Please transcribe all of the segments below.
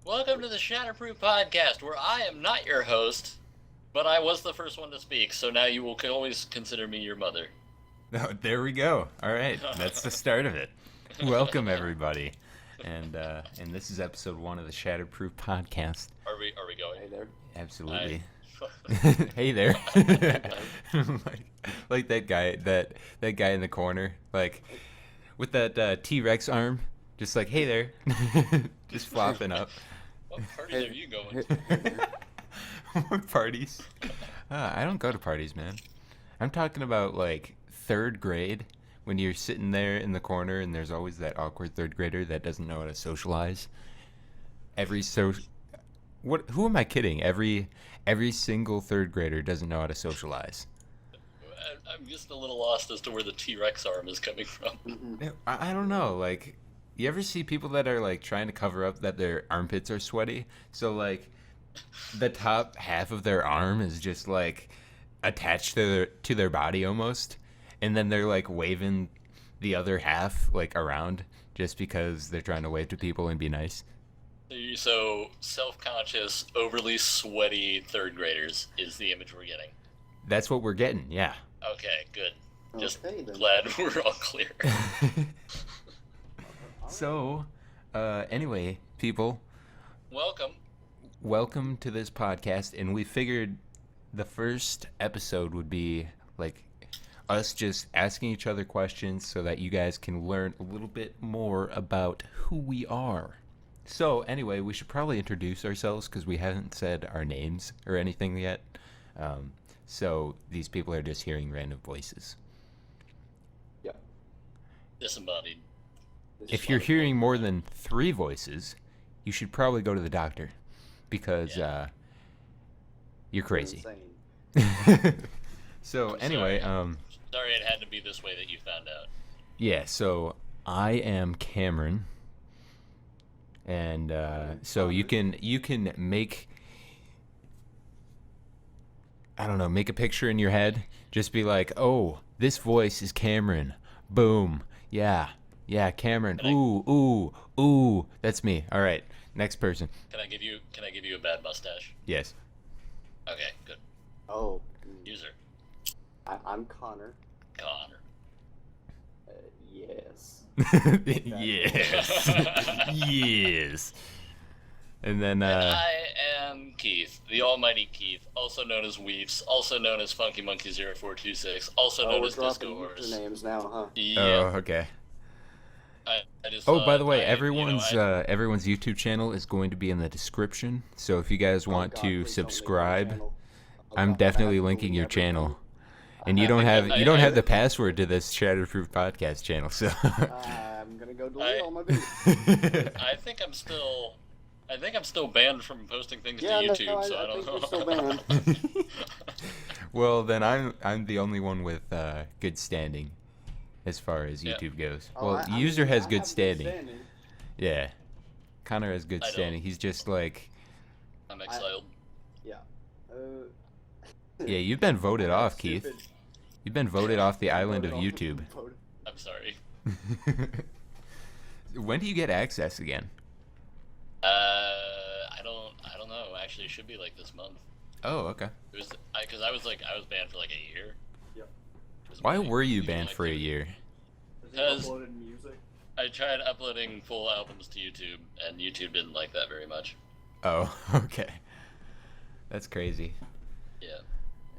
Welcome to the Shatterproof Podcast, where I am not your host, but I was the first one to speak, so now you will always consider me your mother. Oh, there we go. All right, that's the start of it. Welcome everybody, and this is episode 1 of the Shatterproof Podcast. Are we going? Hey there. Absolutely. Hey there. like that guy in the corner, like with that T-Rex arm, just like, hey there, just flopping up. What parties are you going to? What parties? I don't go to parties, man. I'm talking about like 3rd grade, when you're sitting there in the corner and there's always that awkward 3rd grader that doesn't know how to socialize. Who am I kidding? Every single 3rd grader doesn't know how to socialize. I'm just a little lost as to where the T-Rex arm is coming from. I don't know, like, you ever see people that are like trying to cover up that their armpits are sweaty? So like the top half of their arm is just like attached to their body almost, and then they're like waving the other half like around just because they're trying to wave to people and be nice. So self-conscious, overly sweaty 3rd graders is the image we're getting. That's what we're getting, yeah. Okay, good. Just Okay, then. glad we're all clear. So, anyway, people, welcome to this podcast, and we figured the first episode would be like us just asking each other questions so that you guys can learn a little bit more about who we are. So, anyway, we should probably introduce ourselves because we haven't said our names or anything yet. So these people are just hearing random voices. Yeah. Disembodied. If you're hearing more than 3 voices, you should probably go to the doctor because you're crazy. So anyway, sorry it had to be this way that you found out. Yeah, so I am Cameron, and so you can make, I don't know, make a picture in your head. Just be like, oh, this voice is Cameron. Boom. Yeah, Cameron. Ooh, that's me. All right, next person. Can I give you a bad mustache? Yes. Okay, good. Oh. User. I'm Connor. Connor. Yes. Yes. And then I am Keith, the almighty Keith, also known as Weefs, also known as Funky Monkey 0426, also known as Disco Horse. Names now, huh? Yeah. Oh, okay. I just Oh, by the way, everyone's YouTube channel is going to be in the description. So if you guys want to subscribe, I'm definitely linking your channel. And you don't have the password to this Shatterproof Podcast channel, so I'm gonna go delete all my videos. I think I'm still banned from posting things to YouTube, so I don't know. Still banned. Well, then I'm the only one with good standing as far as YouTube goes. Oh, Well, user has good standing. standing. Yeah, Connor has good I don't. standing. He's just like, I'm exiled. Yeah. yeah, you've been voted off, Stupid. Keith. You've been voted off the island of YouTube. I'm sorry. When do you get access again? I don't know. Actually, it should be like this month. Oh, okay. It was because I was banned for like a year. Yep. It was Why my were you legal banned for a activity. year? Because- uploaded music. I tried uploading full albums to YouTube, and YouTube didn't like that very much. Oh, okay. That's crazy. Yeah.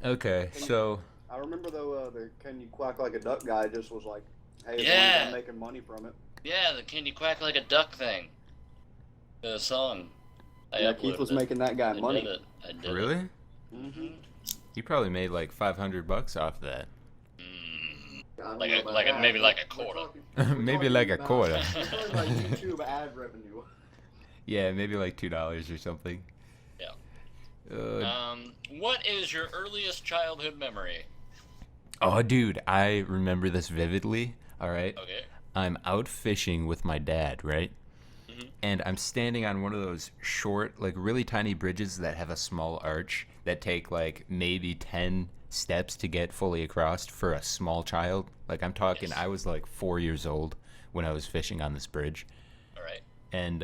Okay, so I remember though, the "Can You Quack Like a Duck" guy just was like, "Hey, as long as Yeah. I'm making money from it." Yeah, the "Can You Quack Like a Duck" thing. The song. Yeah, Keith was making that guy money. I did it. really, Mm-hmm. you probably made like $500 off that. Maybe like a quarter. Maybe like a quarter. We're talking about YouTube ad revenue. Yeah, maybe like $2 or something. Yeah. What is your earliest childhood memory? Oh, dude, I remember this vividly. All right. Okay. I'm out fishing with my dad, right? Mhm. And I'm standing on one of those short, like really tiny bridges that have a small arch that take like maybe 10 steps to get fully across for a small child. Like I'm talking, Yes. I was like 4 years old when I was fishing on this bridge. All right. And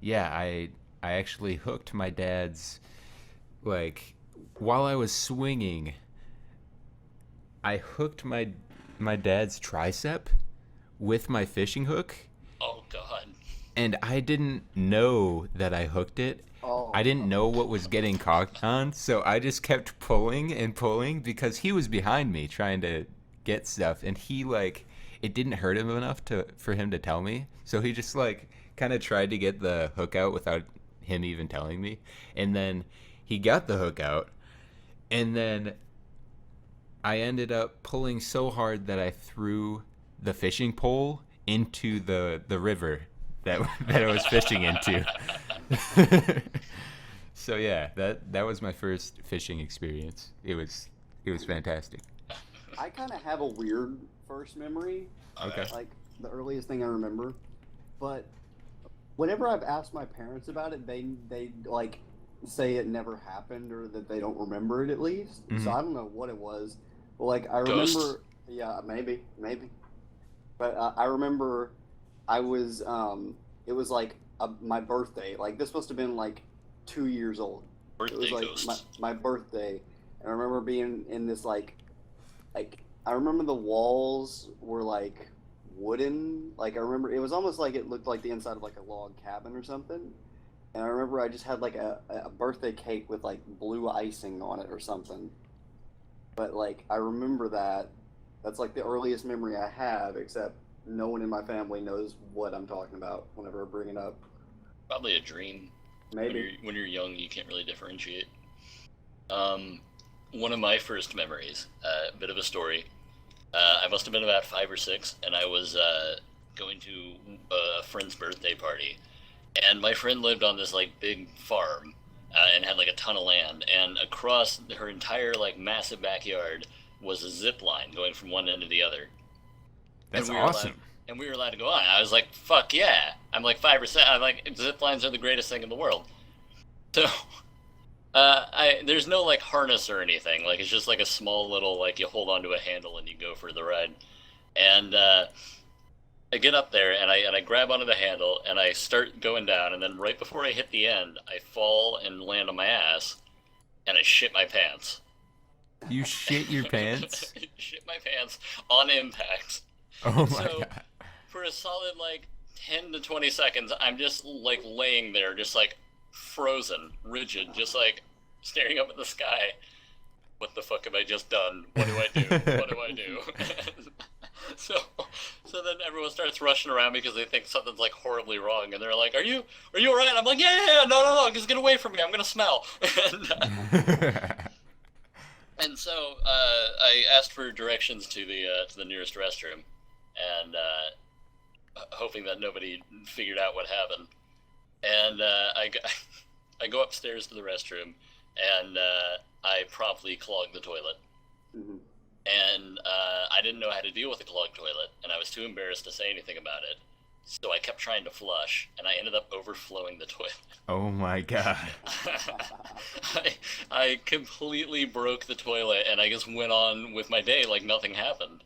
Yeah, I actually hooked my dad's, like, while I was swinging, I hooked my dad's tricep with my fishing hook, Oh God. and I didn't know that I hooked it. I Oh, didn't know what was getting caught on, so I just kept pulling and pulling because he was behind me trying to get stuff, and he like it didn't hurt him enough to for him to tell me, so he just like kind of tried to get the hook out without him even telling me, and then he got the hook out, and then I ended up pulling so hard that I threw the fishing pole into the river that that I was fishing into. So yeah, that was my first fishing experience. It was fantastic. I kind of have a weird first memory, Okay. like the earliest thing I remember. But whenever I've asked my parents about it, they like say it never happened or that they don't remember it at least. So I don't know what it was. But like I Ghosts? remember, yeah, maybe. But I remember I was it was like my birthday. Like this must have been like 2 years old. It Birthday was like ghosts. my birthday, and I remember being in this like I remember the walls were like wooden. Like I remember it was almost like it looked like the inside of like a log cabin or something. And I remember I just had like a birthday cake with like blue icing on it or something. But like I remember that. That's like the earliest memory I have, except no one in my family knows what I'm talking about whenever I bring it up. Probably a dream. Maybe. When you're young, you can't really differentiate. One of my first memories, a bit of a story. I must have been about 5 or 6, and I was going to a friend's birthday party, and my friend lived on this like big farm, and had like a ton of land, and across her entire like massive backyard was a zip line going from one end to the other. That's And we were awesome. and we were allowed to go on. I was like, "Fuck yeah!" I'm like 5 or 7. I'm like, zip lines are the greatest thing in the world. So, there's no like harness or anything. Like it's just like a small little like you hold onto a handle and you go for the ride. And I get up there and I grab onto the handle and I start going down. And then right before I hit the end, I fall and land on my ass, and I shit my pants. You shit your pants? Shit my pants on impact. Oh my So god. for a solid like 10 to 20 seconds, I'm just like laying there, just like frozen, rigid, just like staring up at the sky. What the fuck have I just done? What do I do? What do I do? so, so then everyone starts rushing around because they think something's like horribly wrong, and they're like, "Are you all right?" I'm like, "Yeah, no, just get away from me. I'm gonna smell." And so I asked for directions to the nearest restroom, and hoping that nobody figured out what happened. And I go upstairs to the restroom, and I promptly clog the toilet. Mhm. And I didn't know how to deal with a clogged toilet, and I was too embarrassed to say anything about it. So I kept trying to flush, and I ended up overflowing the toilet. Oh my god. I completely broke the toilet, and I just went on with my day like nothing happened.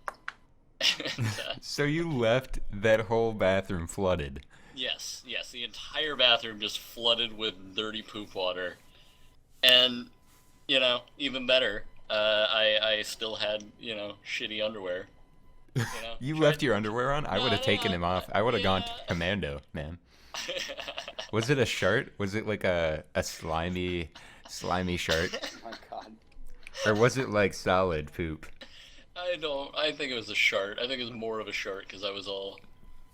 And, So you left that whole bathroom flooded. yes, the entire bathroom just flooded with dirty poop water. And, even better, I still had, shitty underwear. You tried- left your underwear on? I would have taken him off. I would have gone Yeah. commando, man. Was it a shirt? Was it like a slimy shirt? Oh my God. Or was it like solid poop? I think it was a shirt. I think it was more of a shirt because I was all.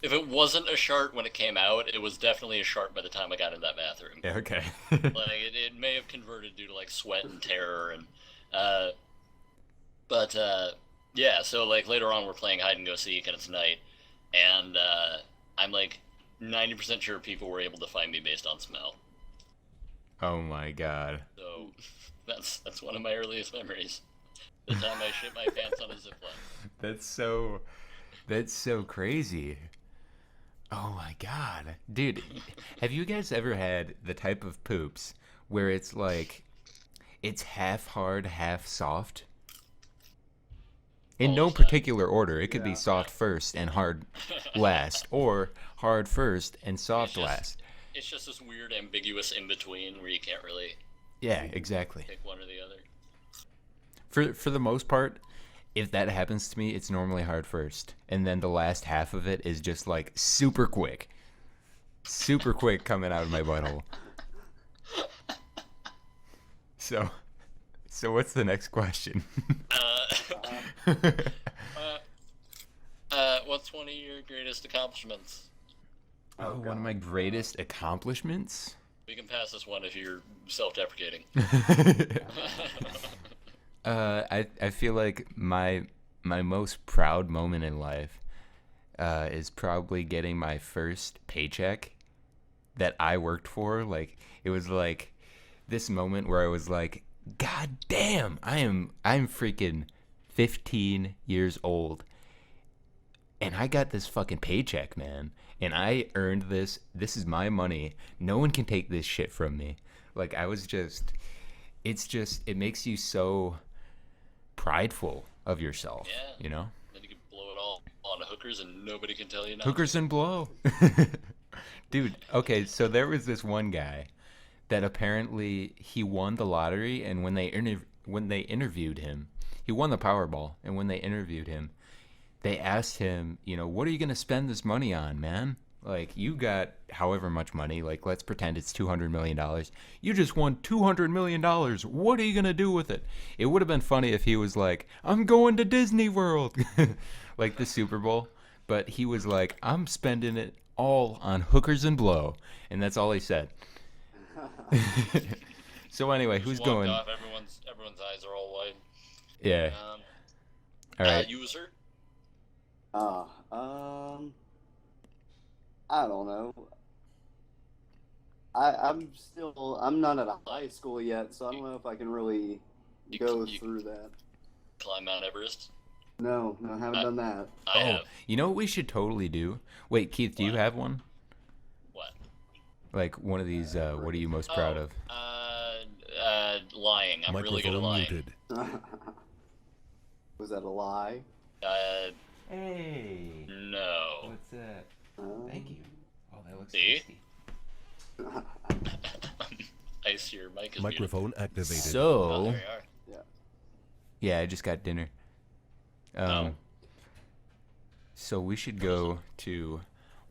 If it wasn't a shirt when it came out, it was definitely a shirt by the time I got in that bathroom. Yeah, okay. Like it may have converted due to like sweat and terror and, but yeah. So like later on, we're playing hide and go seek and it's night, and I'm like 90% sure people were able to find me based on smell. Oh my god. So that's one of my earliest memories. The time I shit my pants on a zipline. That's so crazy. Oh my god. Dude, have you guys ever had the type of poops where it's like it's half hard, half soft? In All no the time. particular order. It could be Yeah. soft first and hard last, or hard first and soft just- last. it's just this weird, ambiguous in between where you can't really Yeah, exactly. pick one or the other. For the most part, if that happens to me, it's normally hard first, and then the last half of it is just like super quick coming out of my butthole. So what's the next question? What's one of your greatest accomplishments? One of my greatest accomplishments? We can pass this one if you're self-deprecating. I feel like my most proud moment in life is probably getting my first paycheck that I worked for. Like, it was like this moment where I was like, God damn, I'm freaking 15 years old, and I got this fucking paycheck, man. And I earned this. This is my money. No one can take this shit from me. Like, I was just, it makes you so prideful of yourself, Yeah. you know? Then you can blow it all on hookers and nobody can tell you nothing. Hookers and blow. Dude, okay, so there was this one guy that apparently he won the lottery, and when they interviewed him, he won the Powerball, and when they interviewed him, they asked him, you know, what are you going to spend this money on, man? Like, you got however much money, like, let's pretend it's $200 million. You just won $200 million. What are you going to do with it? It would have been funny if he was like, I'm going to Disney World, like the Super Bowl. But he was like, I'm spending it all on hookers and blow. And that's all he said. So anyway, who's Just walked going? off, everyone's eyes are all wide. Yeah. All right. User? I don't know. I'm not at a high school yet, so I don't know if I can really go through that. Climb Mount Everest? No, I haven't done that. I have. You know what we should totally do? Wait, Keith, do you What? have one? What? Like one of these, what are you most proud of? Lying. I'm really good at lying. muted. Was that a lie? Hey. No. What's that? Thank you. Oh, that looks See? tasty. Ice, your mic is Microphone activated. muted. Oh, So, there you are. yeah, I just got dinner. So we should go to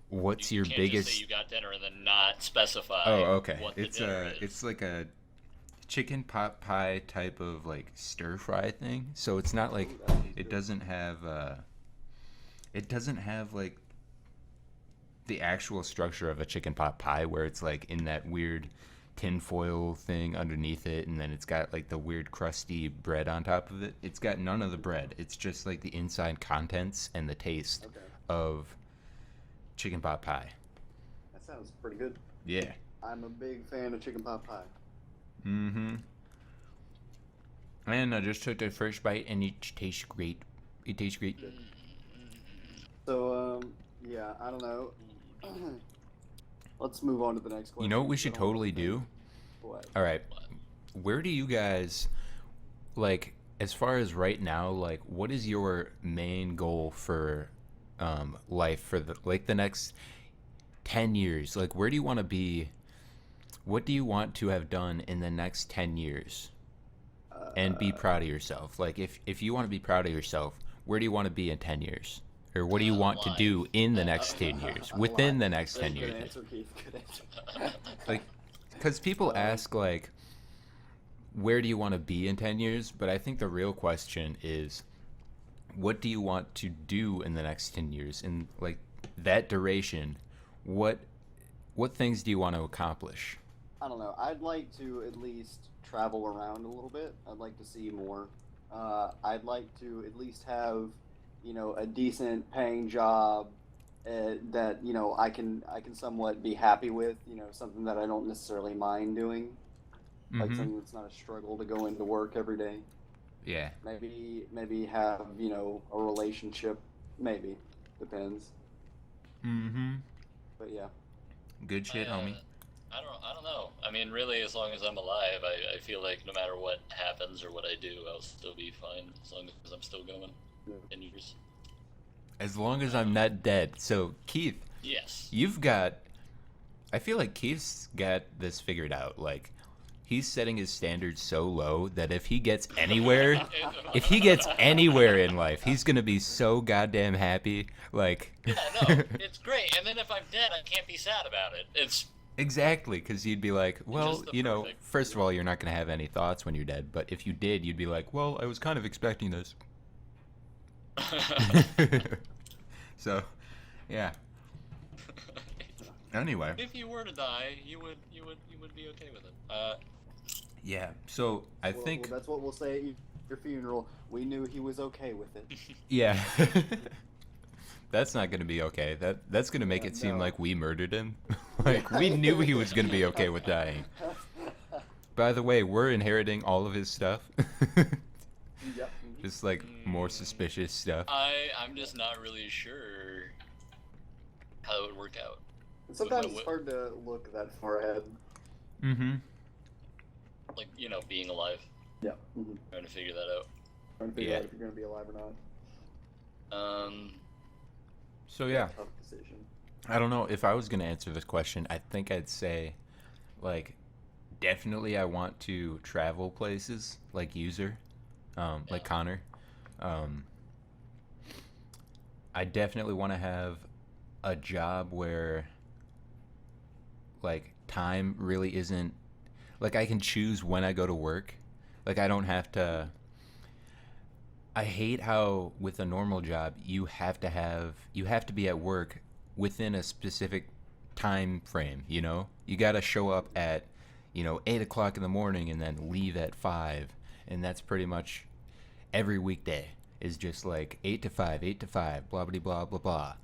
what's You your can't biggest? just say you got dinner and then not specify Oh, okay. what the It's dinner is. it's like a chicken pot pie type of like stir fry thing. So it's not like it doesn't have like the actual structure of a chicken pot pie where it's like in that weird tinfoil thing underneath it, and then it's got like the weird crusty bread on top of it. It's got none of the bread. It's just like the inside contents and the taste of chicken pot pie. That sounds pretty good. Yeah. I'm a big fan of chicken pot pie. Mm-hmm. And I just took the first bite, and it tastes great. It tastes great. So, yeah, I don't know. Let's move on to the next question. You know what we should I don't totally think- do? What? All right. Where do you guys, like, as far as right now, like, what is your main goal for life for the next 10 years? Like, where do you want to be? What do you want to have done in the next 10 years? And be proud of yourself. Like, if you want to be proud of yourself, where do you want to be in 10 years? Or what do you want to do in the next 10 years? Within the next 10 years. Good answer, Keith. Good answer. Like, because people ask, like, where do you want to be in 10 years? But I think the real question is, what do you want to do in the next 10 years? In, like, that duration, what things do you want to accomplish? I don't know. I'd like to at least travel around a little bit. I'd like to see more. I'd like to at least have, a decent paying job that I can somewhat be happy with. Something that I don't necessarily mind doing, like Mhm. something that's not a struggle to go into work every day. Yeah. Maybe have a relationship. Maybe depends. Mm-hmm. But yeah. Good shit, homie. I don't know. I mean, really, as long as I'm alive, I feel like no matter what happens or what I do, I'll still be fine as long as I'm still going. In years. As long as I'm not dead. So, Keith, Yes. you've got I feel like Keith's got this figured out. Like, he's setting his standards so low that if he gets anywhere in life, he's gonna be so goddamn happy. Like, Yeah, no, it's great. And then if I'm dead, I can't be sad about it. It's exactly, because you'd be like, well, just the you know, perfect- first of all, you're not gonna have any thoughts when you're dead. But if you did, you'd be like, well, I was kind of expecting this. So, yeah. Anyway. if you were to die, you would be okay with it. Yeah. So I Well, think. that's what we'll say at your funeral. We knew he was okay with it. Yeah. That's not gonna be okay. That's gonna make Yeah, it seem no. like we murdered him. Like, we knew he was gonna be okay with dying. By the way, we're inheriting all of his stuff. Yep. Just like more suspicious stuff. I'm just not really sure how it would work out. Sometimes it's hard to look that far ahead. Mm-hmm. Like, you know, being alive, Yeah. Mm-hmm. trying to figure that out. Trying to figure Yeah. out if you're going to be alive or not. So yeah, Tough decision. I don't know if I was gonna answer this question. I think I'd say, like, definitely I want to travel places like User, like Connor. I definitely want to have a job where, like, time really isn't, like, I can choose when I go to work. Like, I don't have to. I hate how with a normal job you have to be at work within a specific time frame, you know? You gotta show up at, 8 o'clock in the morning and then leave at 5. And that's pretty much every weekday is just like 8 to 5, 8 to 5, blah blah blah blah blah.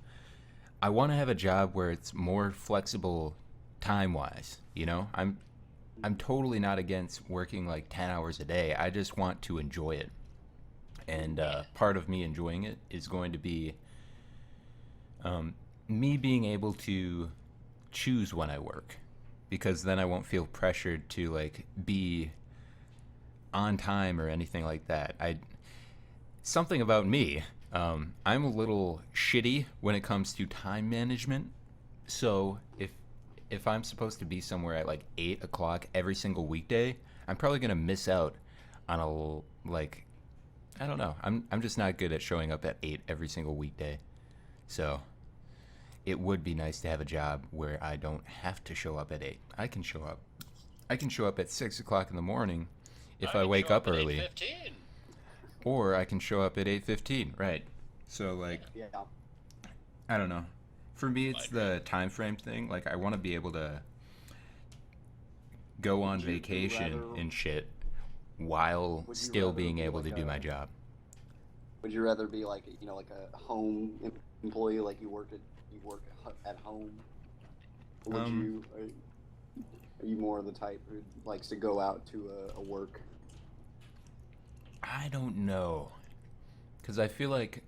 I wanna have a job where it's more flexible time wise, you know? I'm totally not against working like 10 hours a day. I just want to enjoy it. And part of me enjoying it is going to be me being able to choose when I work, because then I won't feel pressured to like be on time or anything like that. Something about me, I'm a little shitty when it comes to time management. So if I'm supposed to be somewhere at like 8 o'clock every single weekday, I'm probably gonna miss out on I don't know. I'm just not good at showing up at 8 every single weekday. So it would be nice to have a job where I don't have to show up at 8. I can show up at 6 o'clock in the morning if I wake up early. 8:15. Or I can show up at 8:15, right? So like, Yeah. I don't know. For me, it's the time frame thing. Like, I want to be able to go on Would you vacation rather- and shit while Would you still rather being be able like to do a- my job. Would you rather be like like a home employee, like you work at home? Or would you are you more the type who likes to go out to a work? I don't know, because I feel like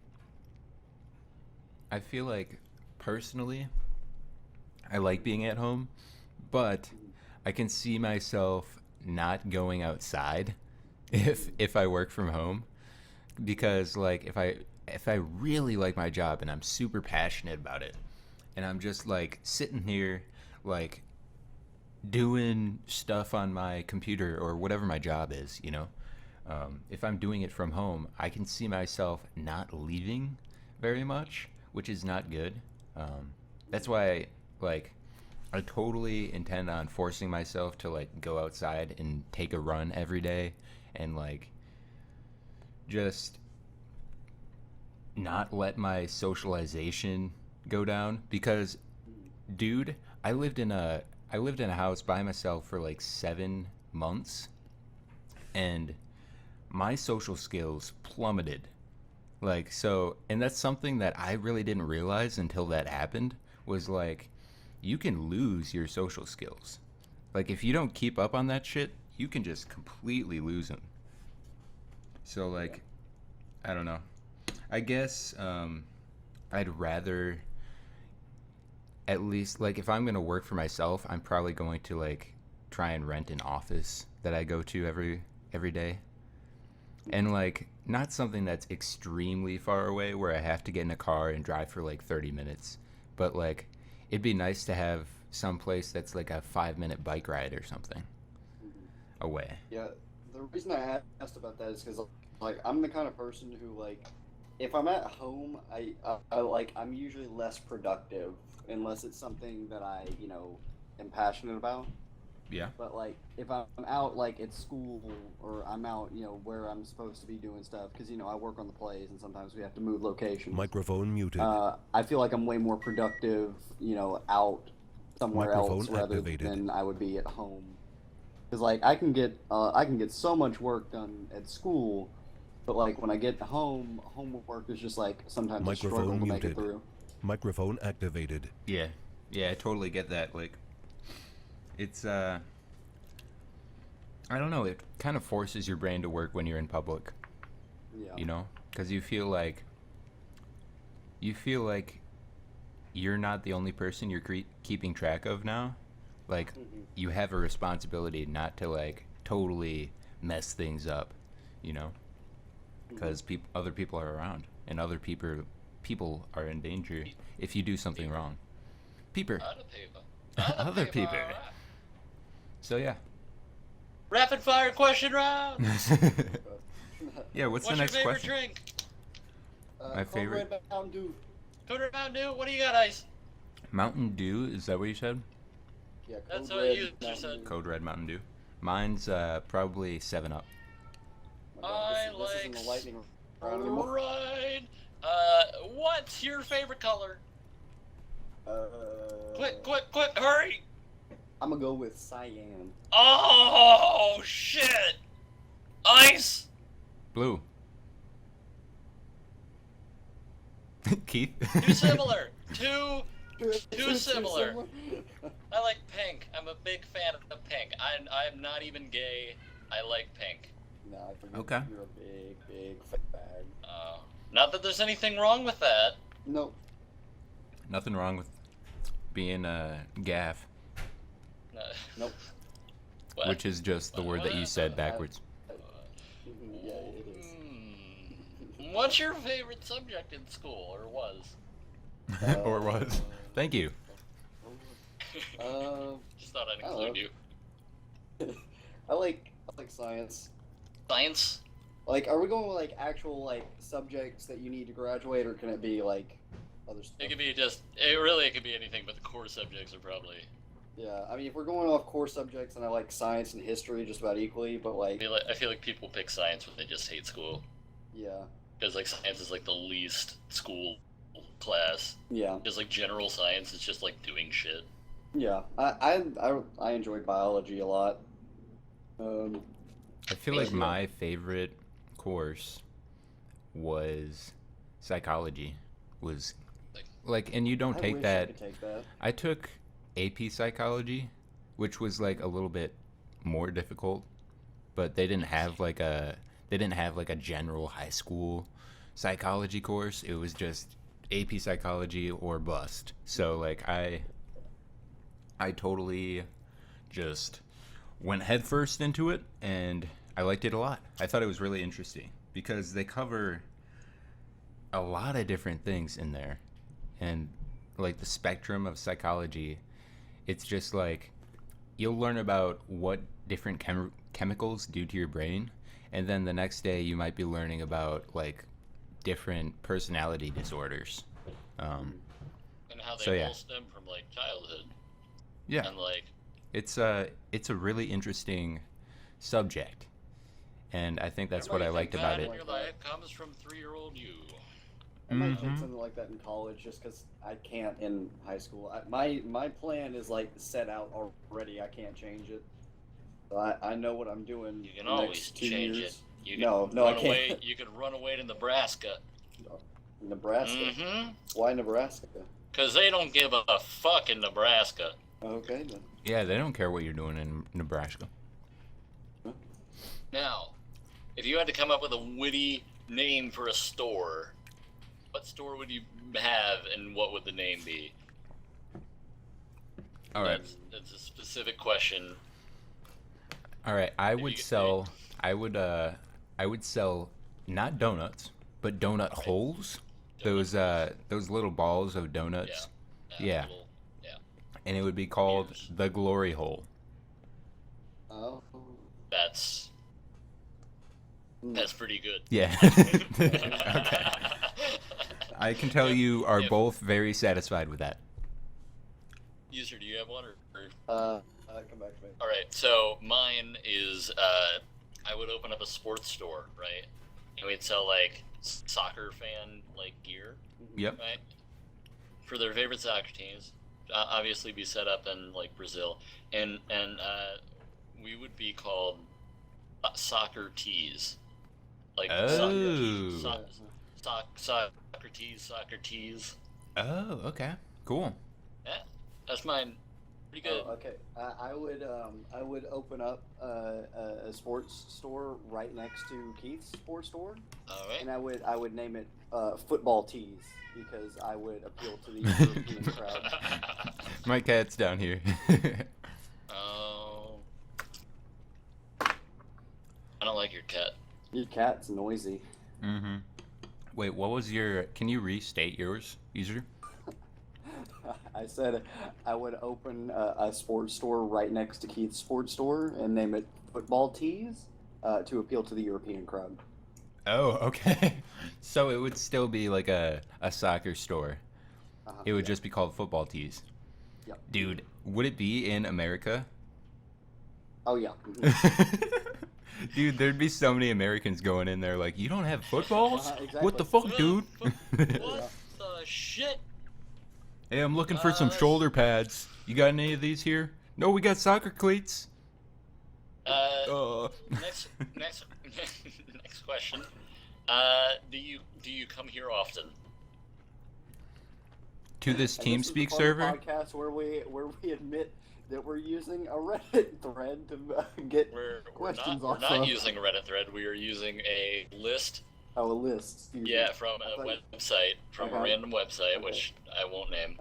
personally, I like being at home, but I can see myself not going outside if I work from home, because like if I really like my job and I'm super passionate about it, and I'm just like sitting here like doing stuff on my computer or whatever my job is, if I'm doing it from home, I can see myself not leaving very much, which is not good. That's why, I totally intend on forcing myself to, go outside and take a run every day and, just not let my socialization go down. Because, dude, I lived in a house by myself for, 7 months, and my social skills plummeted. And that's something that I really didn't realize until that happened, was you can lose your social skills. If you don't keep up on that shit, you can just completely lose them. So I don't know. I guess I'd rather, at least if I'm going to work for myself, I'm probably going to try and rent an office that I go to every day. And not something that's extremely far away where I have to get in a car and drive for 30 minutes, but it'd be nice to have someplace that's like a 5-minute bike ride or something away. Yeah, the reason I asked about that is because like I'm the kind of person who like if I'm at home, I'm usually less productive unless it's something that I am passionate about. Yeah. But like if I'm out like at school or I'm out where I'm supposed to be doing stuff because I work on the plays and sometimes we have to move locations. Microphone muted. I feel like I'm way more productive out somewhere else Microphone rather activated. than I would be at home. Because like I can get so much work done at school, but like when I get home, homework is just like sometimes a struggle Microphone to make it muted. through. Microphone activated. Yeah, I totally get that. Like, it's I don't know. It kind of forces your brain to work when you're in public. Yeah. Because you feel like you're not the only person you're keeping track of now. Like, you have a responsibility not to like totally mess things up, because other people are around and other people are in danger if you do something wrong. Peeper. Other people. So yeah. Rapid fire question round. Yeah, what's the your next favorite question? drink? My favorite- Code Red Mountain Dew. Code Red Mountain Dew. What do you got, Ice? Mountain Dew, is that what you said? Yeah, That's Code what Red you Mountain just said. Dew. Code Red Mountain Dew. Mine's probably 7-Up. Oh my God, I this isn't like the lightning round anymore. Right. What's your favorite color? Quick, hurry! I'm gonna go with cyan. Oh shit! Ice. Blue. Keith? Too similar. Too similar. I like pink. I'm a big fan of pink. I'm not even gay. I like pink. Nah, I forget. Okay. You're a big bag. Not that there's anything wrong with that. Nope. Nothing wrong with being gaff, Nope. What? which is just the word that you said backwards. Yeah, it is. What's your favorite subject in school, or was? Or was. Thank you. Just thought I'd I don't include know. you. I like science. Science? Like, are we going with like actual like subjects that you need to graduate, or can it be like other stuff? It could be it could be anything, but the core subjects are probably. Yeah, I mean, if we're going off core subjects, then I like science and history just about equally. But like, I feel like people pick science when they just hate school. yeah, Because like science is like the least school class. yeah, Just like general science is just like doing shit. yeah. I enjoyed biology a lot. I feel like my favorite course was psychology. Was like, and you don't I take wish that. I could take that. I took AP psychology, which was like a little bit more difficult, but they didn't have like a general high school psychology course. It was just AP psychology or bust. So like I totally just went headfirst into it, and I liked it a lot. I thought it was really interesting because they cover a lot of different things in there, and like the spectrum of psychology. It's just like you'll learn about what different chemicals do to your brain, and then the next day you might be learning about like different personality disorders. And how they So, yeah. all stem from like childhood. Yeah, And like it's a really interesting subject, and I think that's what I liked about in it. your life comes from 3-year-old you. I might Mhm. take something like that in college just because I can't in high school. My plan is like set out already. I can't change it. So I know what I'm doing. You can the always next 2 change years. it. You No, can no, I run away. can't. You could run away to Nebraska. Nebraska. Mm-hmm. Why Nebraska? Because they don't give a fuck in Nebraska. Okay then. Yeah, they don't care what you're doing in Nebraska. Now, if you had to come up with a witty name for a store, what store would you have, and what would the name be? All right. That's a specific question. All right, I you would could sell. I would sell not donuts, but donut holes. Those little balls of donuts. Yeah. Little, yeah. and it would be called Yes. the Glory Hole. Oh. That's pretty good. Yeah. Okay. I can tell you are Yeah. both very satisfied with that. User, do you have one or? Come back to me. All right, so mine is I would open up a sports store, right? And we'd sell like soccer fan like gear, Yep. right? For their favorite soccer teams. Obviously, be set up in like Brazil, and we would be called soccer tees, like Oh. soccer tees. Oh, okay. Cool. Yeah, that's mine. Pretty good. Oh, okay. I would open up a sports store right next to Keith's sports store, All right. and I would name it Football Tees because I would appeal to the European crowd. My cat's down here. Oh. I don't like your cat. Your cat's noisy. Mm-hmm. Wait, what was your... Can you restate yours, user? I said I would open a sports store right next to Keith's sports store and name it Football Tees to appeal to the European crowd. Oh, okay. So it would still be like a soccer store. It would Yeah. just be called Football Tees. Yep. Dude, would it be in America? Oh yeah. Dude, there'd be so many Americans going in there like, you don't have footballs? Exactly. What the fuck, dude? What the shit? Hey, I'm looking for some shoulder pads. You got any of these here? No, we got soccer cleats. Next next question. Do you come here often? To this And this is the TeamSpeak part of the server? podcast where we admit that we're using a Reddit thread to get We're questions not off of. using a Reddit thread. We are using a list. Oh, a list. Excuse Yeah, me. from a I thought- website, from a Okay. random website, Okay. which I won't name.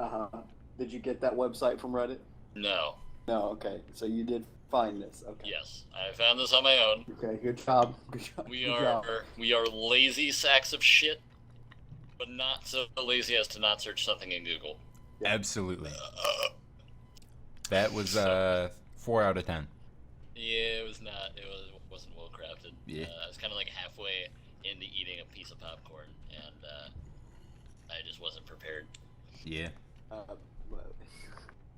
Did you get that website from Reddit? No. No. Okay. So you did find this. Okay. Yes, I found this on my own. Okay. Good job. Good job. We good are job. lazy sacks of shit, but not so lazy as to not search something in Google. Absolutely. That was 4 out of 10. Yeah, it was not. It wasn't well crafted. Yeah. I was kind of like halfway into eating a piece of popcorn, and I just wasn't prepared. Yeah. Well,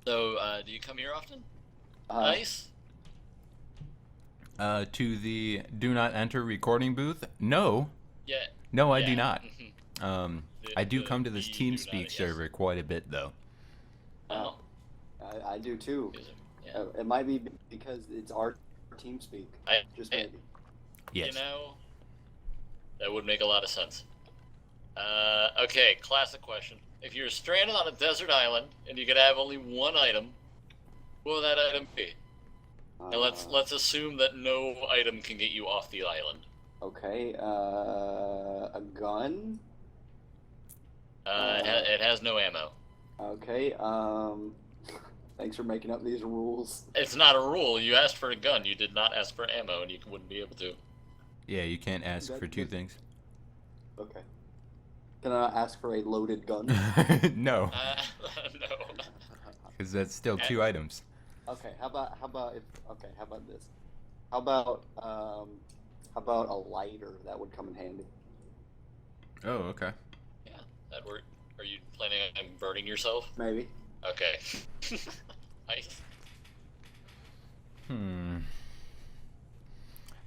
So, do you come here often? uh, Nice. To the do not enter recording booth? No. Yeah. No, I do Yeah. not. The- I do the- come to this the do not, TeamSpeak yes. server quite a bit, though. Oh. I do too. Is it? Yeah. It might be because it's our TeamSpeak. Just I- maybe. Yes. You know, that would make a lot of sense. Okay, classic question. If you're stranded on a desert island and you could have only one item, what would that item be? And let's assume that no item can get you off the island. Okay. A gun. It has no ammo. Okay. Thanks for making up these rules. It's not a rule. You asked for a gun. You did not ask for ammo, and you wouldn't be able to. Yeah, you can't ask for two things. Okay. Can I ask for a loaded gun? No, No. because that's still 2 items. Okay. How about this? How about a lighter? That would come in handy. Oh, okay. Yeah, that worked. Are you planning on burning yourself? Maybe. Okay. Nice.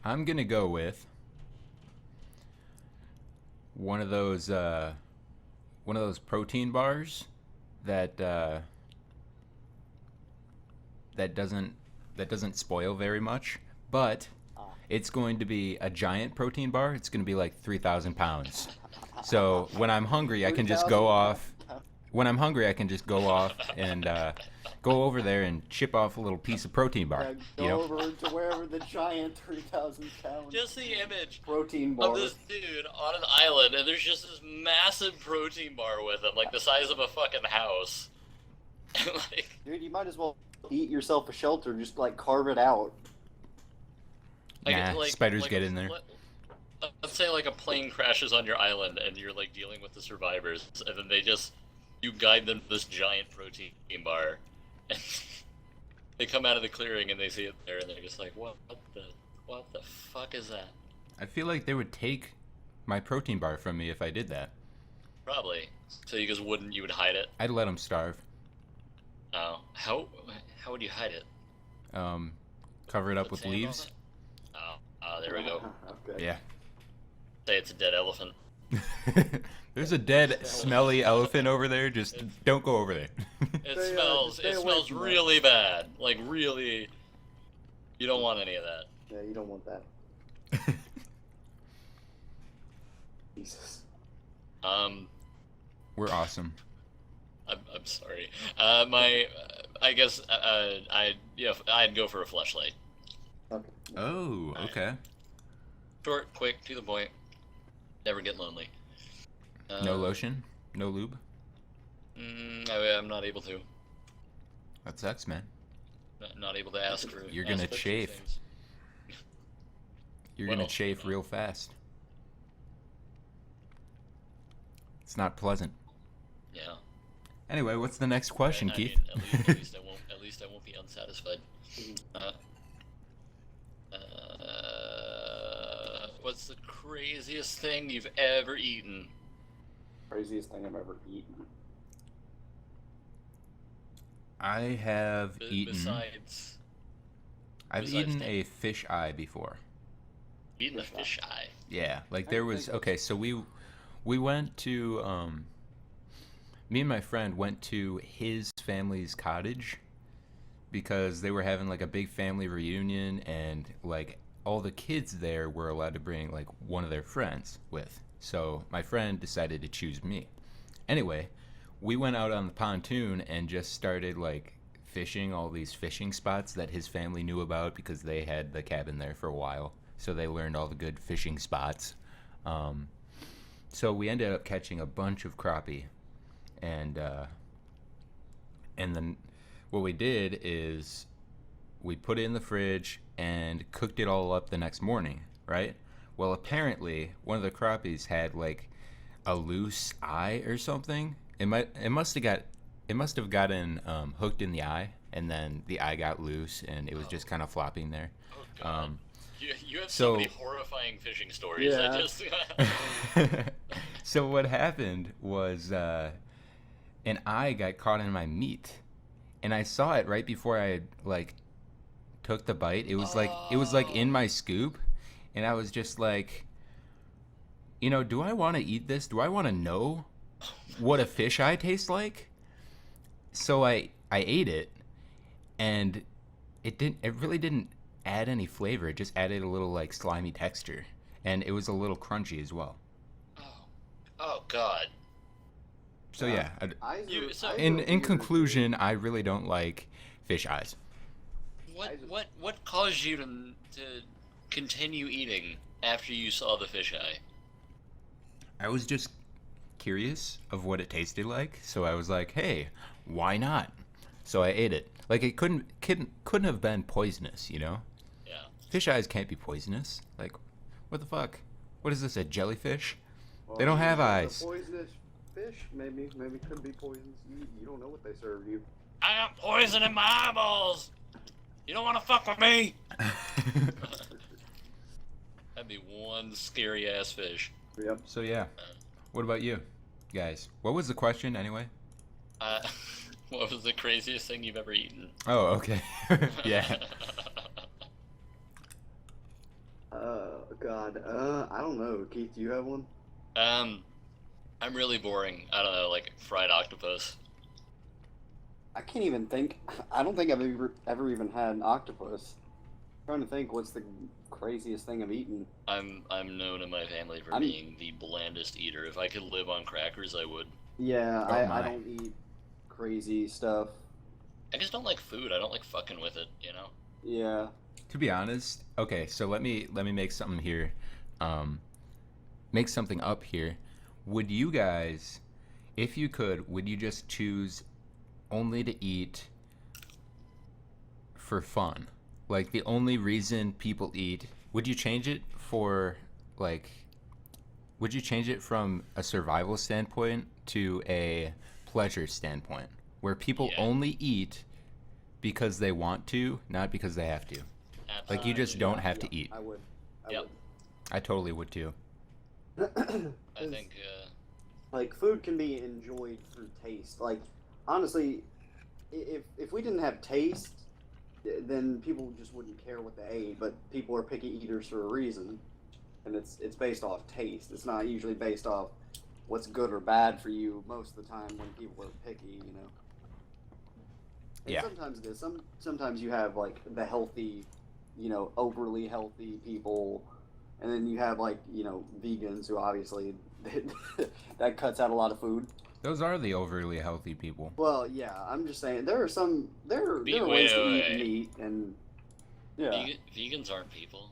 I'm gonna go with one of those protein bars that that doesn't spoil very much, but it's going to be a giant protein bar. It's going to be like 3,000 pounds. So when I'm hungry, I can just go 3,000 off. When I'm hungry, I can just go off and go over there and chip off a little piece of protein bar. Go You know? over to wherever the giant 3,000 pound Just the image protein bar. of this dude on an island, and there's just this massive protein bar with him, like the size of a fucking house. Like, Dude, you might as well eat yourself a shelter. Just like carve it out. Nah, spiders get in there. Let's say like a plane crashes on your island, and you're like dealing with the survivors, and then you guide them to this giant protein bar, They come out of the clearing and they see it there, and they're just like, what the fuck is that? I feel like they would take my protein bar from me if I did that. Probably. So you just wouldn't, you would hide it? I'd let them starve. Oh. How would you hide it? Cover it up Put with sand on leaves. it? Oh, there we go. Okay. Yeah. Say it's a dead elephant. There's a dead, smelly elephant over there. Just don't go over there. It Stay smells away from that. really bad. Like, really, you don't want any of that. Yeah, you don't want that. Jesus. We're awesome. I'm sorry. I guess, I'd go for a fleshlight. Okay. Oh, okay. Short, quick, to the point. Never get lonely. No lotion? No lube? I'm not able to. That sucks, man. Not able to ask for. You're gonna ask for chafe. things. You're Well, gonna chafe real fast. It's not pleasant. Yeah. Anyway, what's the next question, I Keith? mean, at least I won't be unsatisfied. What's the craziest thing you've ever eaten? Craziest thing I've ever eaten. I have eaten. Besides I've eaten a fish eye before. eating a fish eye. Yeah, like I there don't was think- okay. So we went to me and my friend went to his family's cottage because they were having like a big family reunion, and like all the kids there were allowed to bring like one of their friends with. So my friend decided to choose me. Anyway, we went out on the pontoon and just started like fishing all these fishing spots that his family knew about because they had the cabin there for a while. So they learned all the good fishing spots. So we ended up catching a bunch of crappie, and then what we did is we put it in the fridge and cooked it all up the next morning, right? Well, apparently one of the crappies had like a loose eye or something. It must have gotten hooked in the eye, and then the eye got loose, and it was just kind of flopping there. Oh God. You have so- so many horrifying fishing stories. Yeah. I just. So what happened was an eye got caught in my meat, and I saw it right before I like took the bite. It was like in my scoop, and I was just like, do I want to eat this? Do I want to know what a fish eye tastes like? So I ate it, and it really didn't add any flavor. It just added a little like slimy texture, and it was a little crunchy as well. Oh God. So yeah, Eyes You- are- so- eyes are in weird. conclusion, I really don't like fish eyes. What caused you to continue eating after you saw the fish eye? I was just curious of what it tasted like, so I was like, "Hey, why not?" So I ate it. Like it couldn't have been poisonous, Yeah. Fish eyes can't be poisonous. Like, what the fuck? What is this? A jellyfish? Well, They don't have it's a eyes. Poisonous fish, maybe could be poisonous. You don't know what they serve you. I got poison in my eyeballs. You don't want to fuck with me. That'd be one scary ass fish. Yep. So yeah, what about you, guys? What was the question anyway? What was the craziest thing you've ever eaten? Oh, okay. Yeah. God. I don't know. Keith, do you have one? I'm really boring. I don't know, like fried octopus. I can't even think. I don't think I've ever even had an octopus. I'm trying to think what's the craziest thing I've eaten. I'm known in my family for I'm- being the blandest eater. If I could live on crackers, I would. Yeah, Oh I my. don't eat crazy stuff. I just don't like food. I don't like fucking with it, you know? Yeah. To be honest, okay, so let me make something here. Make something up here. Would you guys, if you could, would you just choose only to eat for fun? Like the only reason people eat, would you change it for like would you change it from a survival standpoint to a pleasure standpoint where people Yeah. only eat because they want to, not because they have to. Like, you just don't have to eat. I would. Yep. I totally would too. would. I think. Like, food can be enjoyed through taste. Like, honestly, if we didn't have taste, then people just wouldn't care what they ate. But people are picky eaters for a reason, and it's based off taste. It's not usually based off what's good or bad for you most of the time when people are picky, you know. And Yeah. sometimes it is. Sometimes you have, like, the healthy, you know, overly healthy people, and then you have, like, you know, vegans who obviously that cuts out a lot of food. Those are the overly healthy people. Well, yeah, I'm just saying there are Wait, ways to wait, eat wait. meat, and yeah. Vegans aren't people.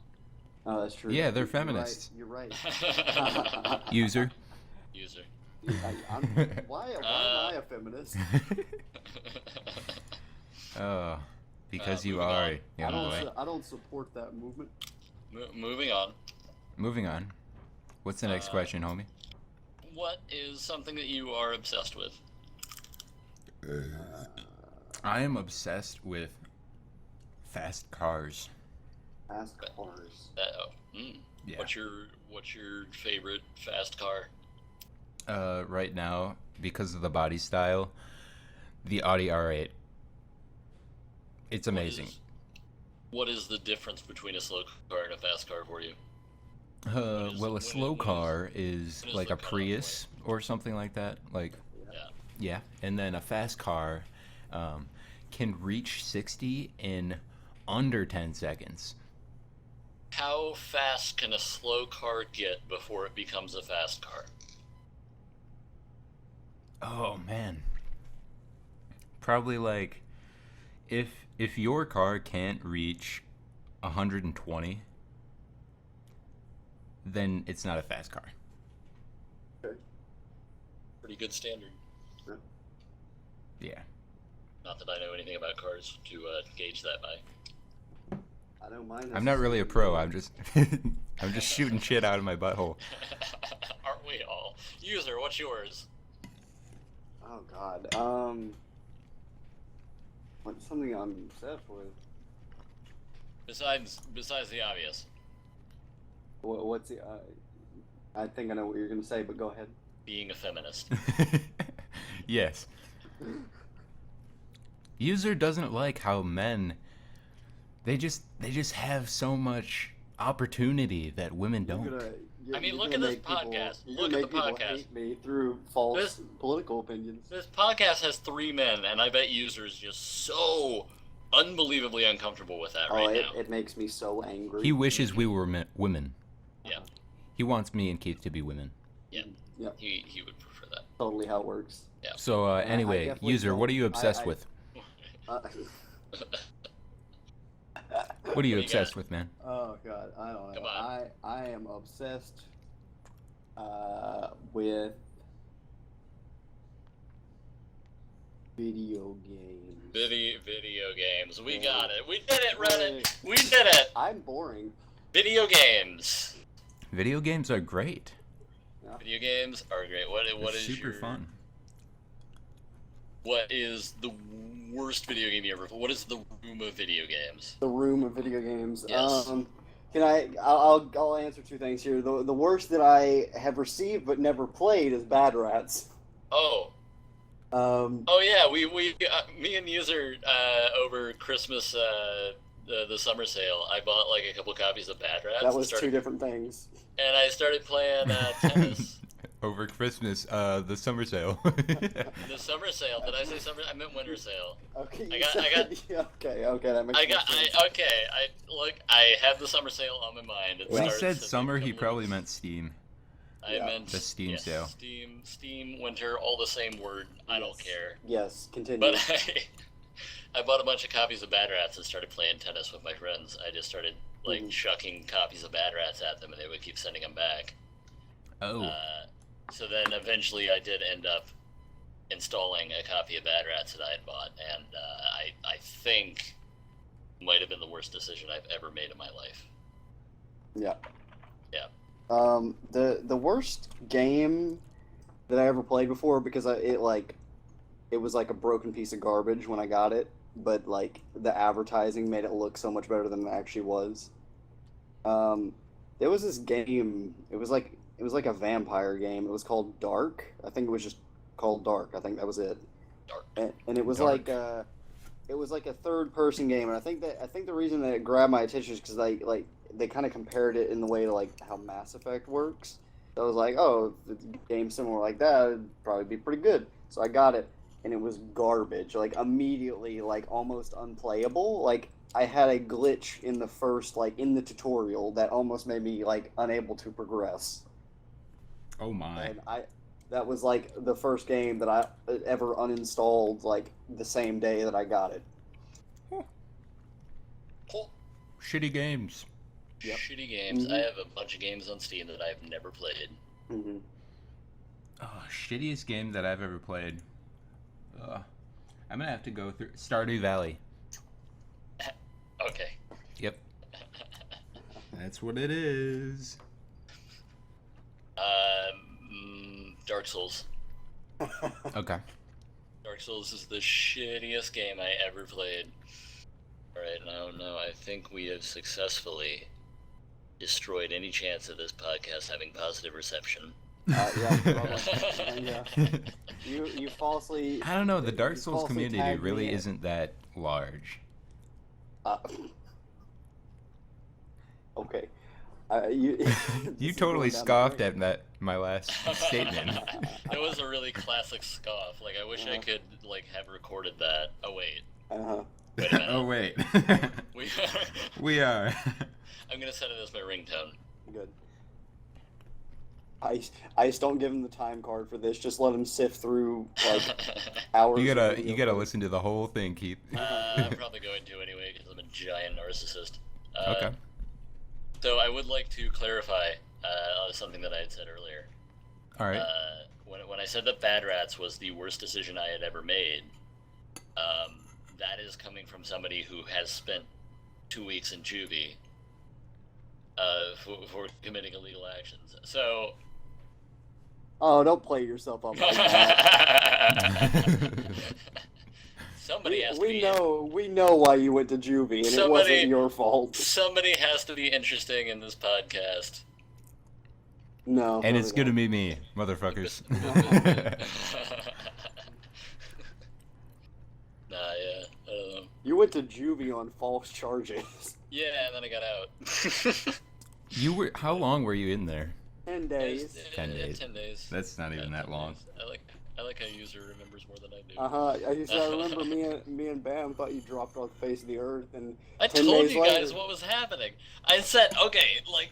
Oh, that's true. Yeah, they're You're feminists. You're right. User. User. Why am I a feminist? Oh, because you moving are, on. young boy. I don't support that movement. Moving on. Moving on. What's the next question, homie? What is something that you are obsessed with? I am obsessed with fast cars. Fast cars. Yeah. What's your favorite fast car? Right now, because of the body style, the Audi R8. It's amazing. What is the difference between a slow car and a fast car for you? Well, a slow car is when is like the a cutoff Prius or something like that. Like, Yeah. yeah. And then a fast car can reach 60 in under 10 seconds. How fast can a slow car get before it becomes a fast car? Oh man. Probably like if your car can't reach 120, then it's not a fast car. Pretty good standard. Yeah. Not that I know anything about cars to gauge that by. I don't mind. I'm not really a pro. I'm just I'm just shooting shit out of my butthole. Aren't we all? User, what's yours? Oh God. What's something I'm obsessed with? Besides the obvious. What's the? I think I know what you're gonna say, but go ahead. Being a feminist. Yes. User doesn't like how men they just have so much opportunity that women don't. I mean, look at this podcast. Look at the podcast. Hate me through false political opinions. This podcast has 3 men, and I bet User is just so unbelievably uncomfortable with that right now. It makes me so angry. He wishes we were women. Yeah. He wants me and Keith to be women. Yeah. Yeah. He would prefer that. Totally how it works. Yeah. So anyway, definitely User, what are you don't- obsessed I- with? Uh, What are you do you obsessed got? with, man? oh God, I don't know. Come on. I am obsessed with video games. Video games. We got it. We did it, Reddit. We did it. I'm boring. Video games. Video games are great. Video games are great. What They're is super your fun. What is the worst video game you ever? What is the room of video games? The room of video games. Yes. Can I'll answer 2 things here. The worst that I have received but never played is Bad Rats. Oh. Oh yeah, we me and User over Christmas the summer sale, I bought like a couple copies of Bad Rats. That was 2 different things. And I started playing tennis. Over Christmas, the summer sale. The summer sale. Did I say summer? I meant winter sale. Okay. I got. Yeah, okay. That makes sense. I had the summer sale on my mind. It When he started said to summer, he become probably loose. meant Steam. I meant The Steam yes, sale. Steam, winter, all the same word. I don't care. Yes, continue. But I bought a bunch of copies of Bad Rats and started playing tennis with my friends. I just started chucking copies of Bad Rats at them, and they would keep sending them back. Oh. So then eventually I did end up installing a copy of Bad Rats that I had bought, and I think might have been the worst decision I've ever made in my life. Yeah. Yeah. The worst game that I ever played before, because it was like a broken piece of garbage when I got it, but like the advertising made it look so much better than it actually was. There was this game. It was like a vampire game. It was called Dark. I think it was just called Dark. I think that was it. Dark. And it was Dark. it was like a third person game. And I think the reason that it grabbed my attention is because they kind of compared it in the way to like how Mass Effect works. So I was like, oh, if the game similar like that, it'd probably be pretty good. So I got it, and it was garbage. Like immediately, like almost unplayable. Like I had a glitch in the first, like in the tutorial that almost made me like unable to progress. Oh my. And that was like the first game that I ever uninstalled like the same day that I got it. Oh, Shitty games. Yep. shitty games. Mhm. I have a bunch of games on Steam that I've never played. Mm-hmm. Oh, shittiest game that I've ever played. I'm gonna have to go through Stardew Valley. Okay. Yep. That's what it is. Dark Souls. Okay. Dark Souls is the shittiest game I ever played. Alright, now I think we have successfully destroyed any chance of this podcast having positive reception. Yeah. You falsely. I don't know. The Dark you Souls falsely community tagged me really in it. isn't that large. Okay. You This is totally going down scoffed the at my last statement. It was a really classic scoff. Like, I wish I could, like, have recorded that. Oh, wait. Uh-huh. Wait a minute. Oh wait. We We are. I'm gonna set it as my ringtone. Good. I just don't give him the time card for this. Just let him sift through like hours. You of gotta video footage. listen to the whole thing, Keith. I'm probably going to anyway because I'm a giant narcissist. Okay. So I would like to clarify something that I had said earlier. All right. When I said that Bad Rats was the worst decision I had ever made, that is coming from somebody who has spent 2 weeks in juvie for committing illegal actions. So. Oh, don't play yourself up like that. Somebody has to we be. know why you went to juvie, and it wasn't your fault. Somebody has to be interesting in this podcast. No. And no, it's they gonna don't. be me, motherfuckers. Nah, yeah, I don't know. You went to juvie on false charges. Yeah, and then I got out. You were. How long were you in there? 10 days. 10 days. 10 days. That's not even that 10 long. days. I like how user remembers more than I do. I remember me and Bam thought you dropped off the face of the earth, and I 10 told days you later, guys what was happening. I said, okay, like,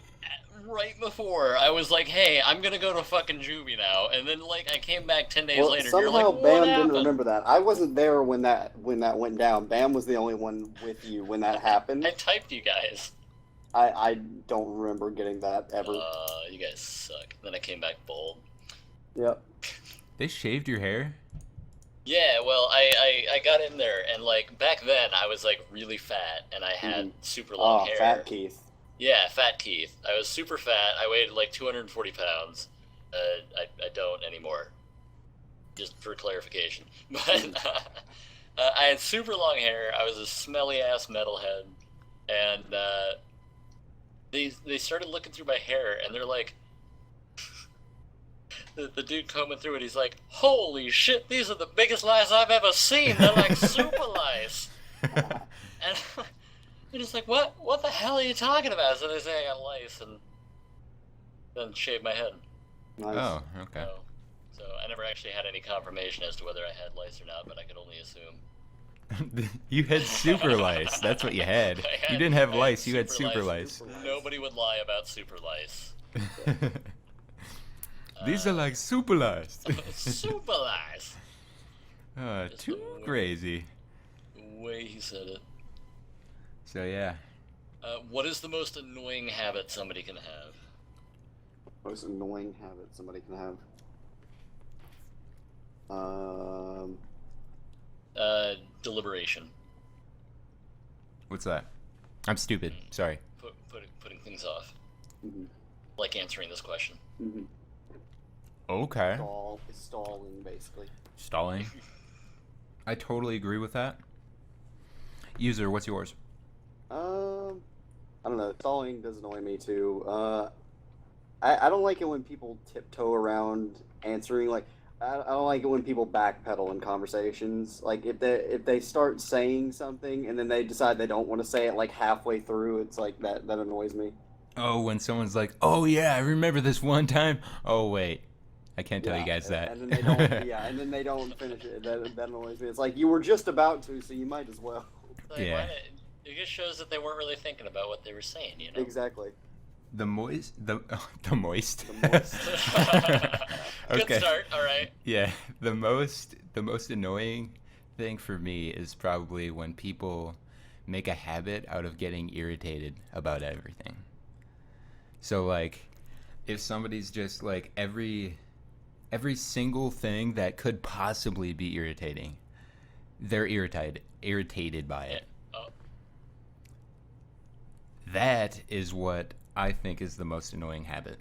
right before, I was like, hey, I'm gonna go to fucking juvie now, and then, like, I came back 10 days later, and you're somehow like, what Bam happened? didn't remember that. I wasn't there when that went down. Bam was the only one with you when that happened. I typed you guys. I don't remember getting that ever. You guys suck. Then I came back bald. Yep. They shaved your hair? Yeah, well, I got in there, and, like, back then, I was, like, really fat, and I had super long hair. Fat Keith. Yeah, Fat Keith. I was super fat. I weighed, like, 240 pounds. I don't anymore. Just for clarification. But I had super long hair. I was a smelly-ass metalhead. And they started looking through my hair, and they're like... The dude combing through it, he's like, holy shit, these are the biggest lice I've ever seen. They're like super lice. And they're just like, what the hell are you talking about? So they say I got lice, and then shave my head. Nice. Oh, okay. So I never actually had any confirmation as to whether I had lice or not, but I could only assume. You had super lice. That's what you had. You didn't have lice. You had super lice. Nobody would lie about super lice. These are like super lice. Super lice. Too crazy. The way he said it. So yeah. What is the most annoying habit somebody can have? Most annoying habit somebody can have. Deliberation. What's that? I'm stupid. Sorry. Putting things off. Mm-hmm. Like answering this question. Mm-hmm. Okay. Stalling, basically. Stalling. I totally agree with that. User, what's yours? I don't know. Stalling does annoy me too. I don't like it when people tiptoe around answering. Like, I don't like it when people backpedal in conversations. Like, if they start saying something and then they decide they don't want to say it like halfway through, it's like that annoys me. Oh, when someone's like, "Oh yeah, I remember this one time." Oh wait, I can't tell you guys that. And then they don't. Yeah, and then they don't finish it. That annoys me. It's like you were just about to, so you might as well. Like, Yeah. It just shows that they weren't really thinking about what they were saying, you know? Exactly. The moist. The moist. Good Okay. start, alright. Yeah, the most annoying thing for me is probably when people make a habit out of getting irritated about everything. So like, if somebody's just like every single thing that could possibly be irritating, they're irritated by it. Oh, That is what I think is the most annoying habit.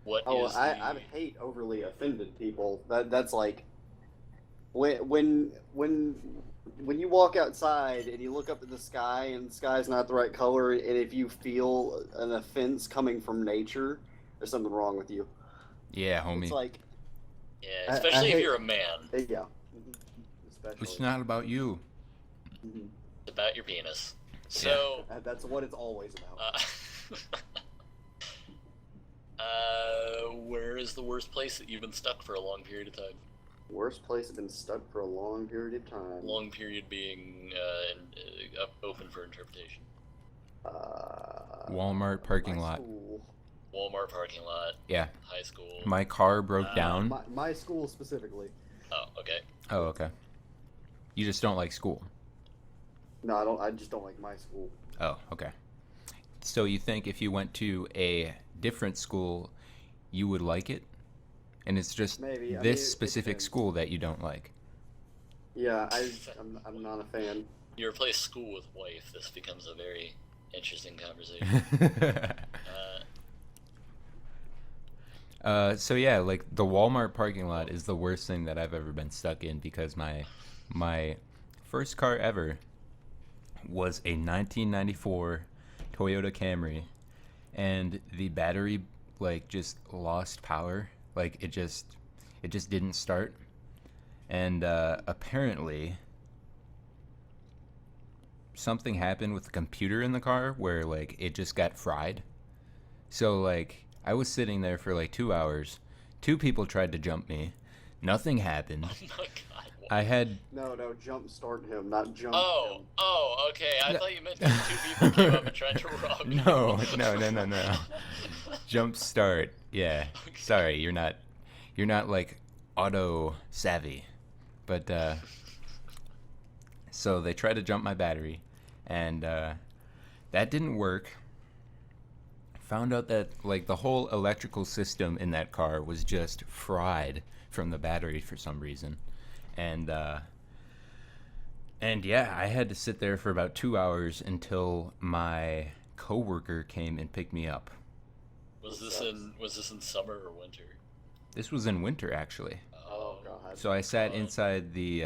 what Oh, is I hate overly offended people. That's like when you walk outside and you look up at the sky and the sky's not the right color, and if you feel an offense coming from nature, there's something wrong with you. Yeah, homie. It's like, Yeah, I especially if hate- you're a man. yeah, especially. It's not about you. Mhm. It's about your penis. So, That's what it's always about. where is the worst place that you've been stuck for a long period of time? Worst place I've been stuck for a long period of time. Long period being open for interpretation. Walmart parking my lot. School. Walmart parking lot, Yeah, high school. my car broke down. My school specifically. Oh, okay. Oh, okay. You just don't like school. No, I don't. I just don't like my school. Oh, okay. So you think if you went to a different school, you would like it? And it's just Maybe. I this mean, it specific depends. school that you don't like. Yeah, I'm not a fan. You replace school with wife, this becomes a very interesting conversation. So yeah, like the Walmart parking lot is the worst thing that I've ever been stuck in because my first car ever was a 1994 Toyota Camry, and the battery like just lost power. Like it just didn't start, and apparently something happened with the computer in the car where like it just got fried. So like I was sitting there for like 2 hours. 2 people tried to jump me. Nothing happened. Oh my god. I had No, jump start him, not jump him. Okay. I No. thought you meant that 2 people came up and tried to rob you. no. Jump start. Yeah. Okay. Sorry, you're not like auto savvy. But so they tried to jump my battery, and that didn't work. Found out that like the whole electrical system in that car was just fried from the battery for some reason. And yeah, I had to sit there for about 2 hours until my coworker came and picked me up. Was this in summer or winter? This was in winter actually. Oh god. So I sat inside the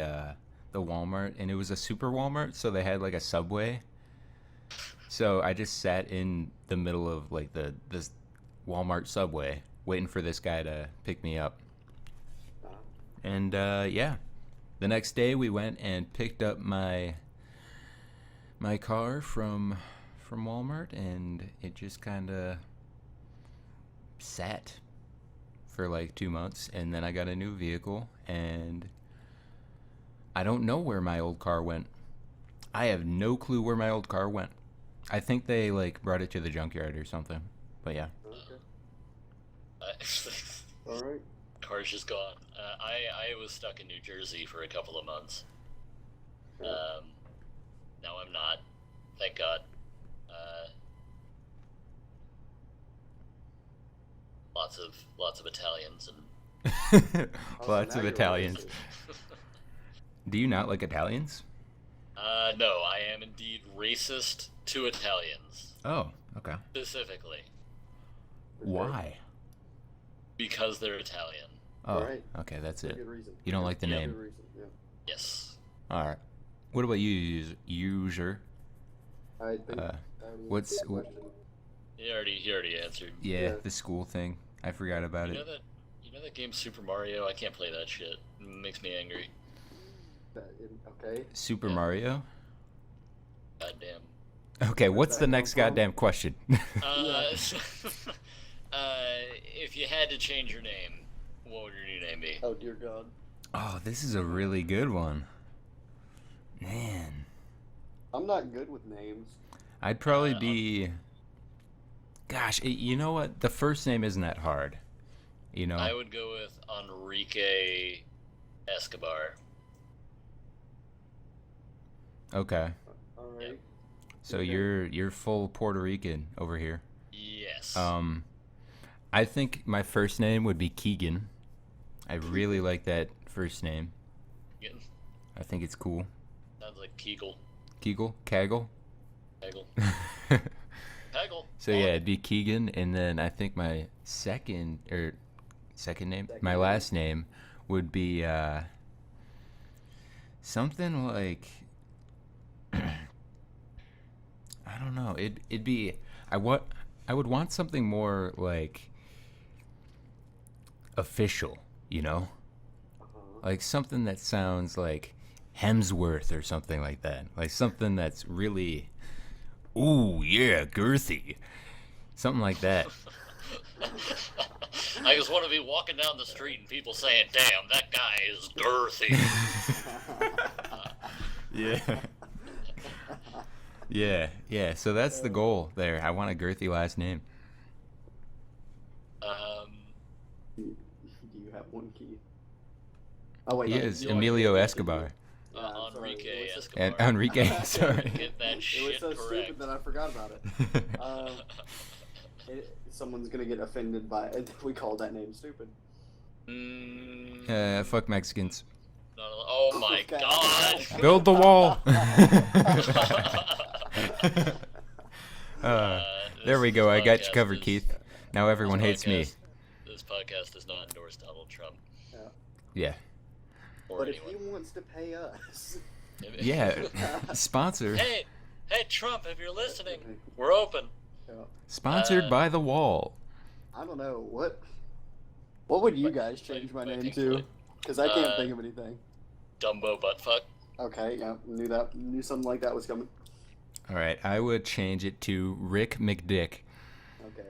Walmart, and it was a super Walmart, so they had like a Subway. So I just sat in the middle of like this Walmart Subway, waiting for this guy to pick me up. And yeah, the next day we went and picked up my car from Walmart, and it just kind of sat for like 2 months, and then I got a new vehicle, and I don't know where my old car went. I have no clue where my old car went. I think they like brought it to the junkyard or something. But yeah. Okay. All right. Car's just gone. I was stuck in New Jersey for a couple of months. Now I'm not. Thank God. Lots of Italians and Lots now of you're Italians. racist. Do you not like Italians? no, I am indeed racist to Italians Oh, okay. specifically Why? because they're Italian. Oh, Right. okay, that's Pretty it. good reason. You don't like the Yeah. name. Good reason. Yeah. Yes. All right. What about you, user? I think. What's- what- He already answered. Yeah, the school thing. I forgot about You it. know that game Super Mario? I can't play that shit. It makes me angry. Okay. Super Yeah. Mario? Goddamn. Okay, Where's what's that the come next from? goddamn question? If you had to change your name, what would your new name be? Oh dear God. Oh, this is a really good one. Man. I'm not good with names. I'd probably be... Gosh, you know what? The first name isn't that hard. You know? I would go with Enrique Escobar. Okay. All right. So Okay. you're full Puerto Rican over here. Yes. I think my first name would be Keegan. I really like that first name. Again, I think it's cool. sounds like Kegel. Kegel? Kaggle? Kegel. Kegel. So yeah, it'd be Keegan, and then I think my second name, Second my name. last name would be something like I don't know. It'd be I would want something more like official, you know? Like something that sounds like Hemsworth or something like that. Like something that's really ooh, yeah, girthy. Something like that. I just want to be walking down the street and people saying, "Damn, that guy is girthy." Yeah. Yeah. So that's the goal there. I want a girthy last name. Do you have one key? Oh wait. He no, is you Emilio already- Escobar. Yeah, I'm sorry. Enrique It was so- Escobar. And Enrique, sorry. Get that It was shit so correct. stupid that I forgot about it. Someone's gonna get offended by it. We called that name stupid. Fuck Mexicans. Oh my Okay. god. Build the wall. There we go. I got you covered, Keith. Now everyone hates me. This podcast does not endorse Donald Trump. Yeah. Or But if anyone. he wants to pay us, Yeah. Sponsor. Hey, Trump, if you're listening, we're open. Sponsored by the wall. I don't know what would you guys change my name to? Because I can't think of anything. Dumbo buttfuck. Okay, yeah, knew something like that was coming. All right. I would change it to Rick McDick. Okay.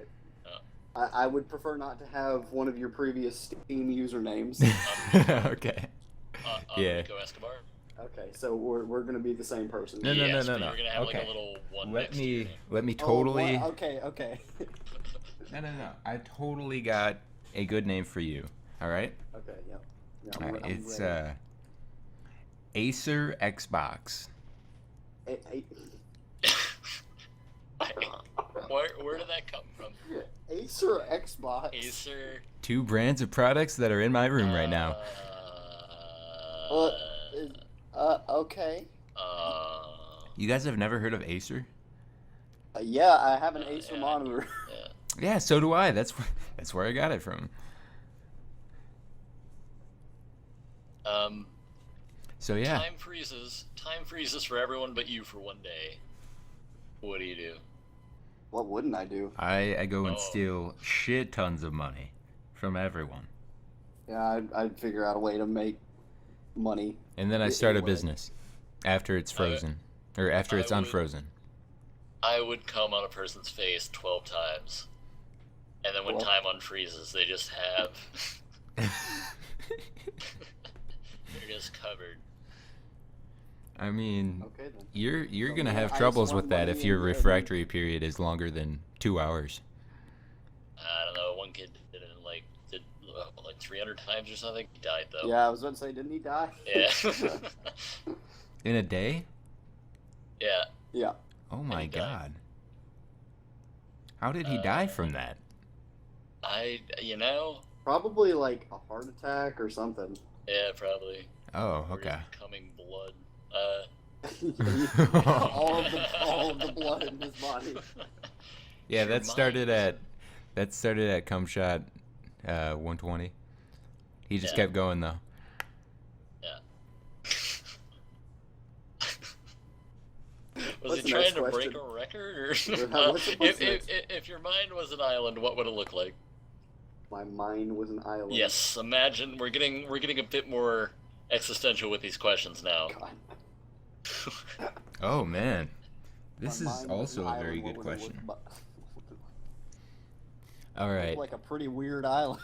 I would prefer not to have one of your previous Steam usernames. Okay. Yeah. Enrico Escobar. Okay, so we're gonna be the same person. No, no, Yes, no, but no. You're gonna have like Okay. a little one Let next to your name. me Oh, totally. what? Okay. No. I totally got a good name for you. All right. Okay, yeah. All right. I'm It's ready. Acer Xbox. Where did that come from? Acer Xbox. Acer. Two brands of products that are in my room right now. Okay. You guys have never heard of Acer? Yeah, I have an Acer yeah. monitor. Yeah, so do I. That's where I got it from. So yeah. Time freezes for everyone but you for one day. What do you do? What wouldn't I do? I go and Oh. steal shit tons of money from everyone. Yeah, I'd figure out a way to make money. And then I start a Anyway. business after it's frozen. Or after it's I would- unfrozen. I would come on a person's face 12 times. And then when Well- time unfreezes, they just have. They're just covered. I mean, Okay then. you're So gonna then have I troubles just with want that money if your and refractory period is longer than 2 hours. I don't know. One kid did it in like 300 times or something. He died though. Yeah, I was about to say, didn't he die? Yeah. In a day? Yeah. Yeah. Oh my he died. god. How did he die from that? Probably like a heart attack or something. Yeah, probably. Oh, Or okay. just coming blood. all of the blood in his body. Yeah, Your that started mind. at cum shot 120. He just Yeah. kept going though. Yeah. Was What's he the next trying to break question? a record? Or What's the next? if your mind was an island, what would it look like? My mind was an island. Yes, imagine we're getting a bit more existential with these questions now. God. Oh man, My this is mind was also an a very island, good what would it question. look All right, like a pretty weird island.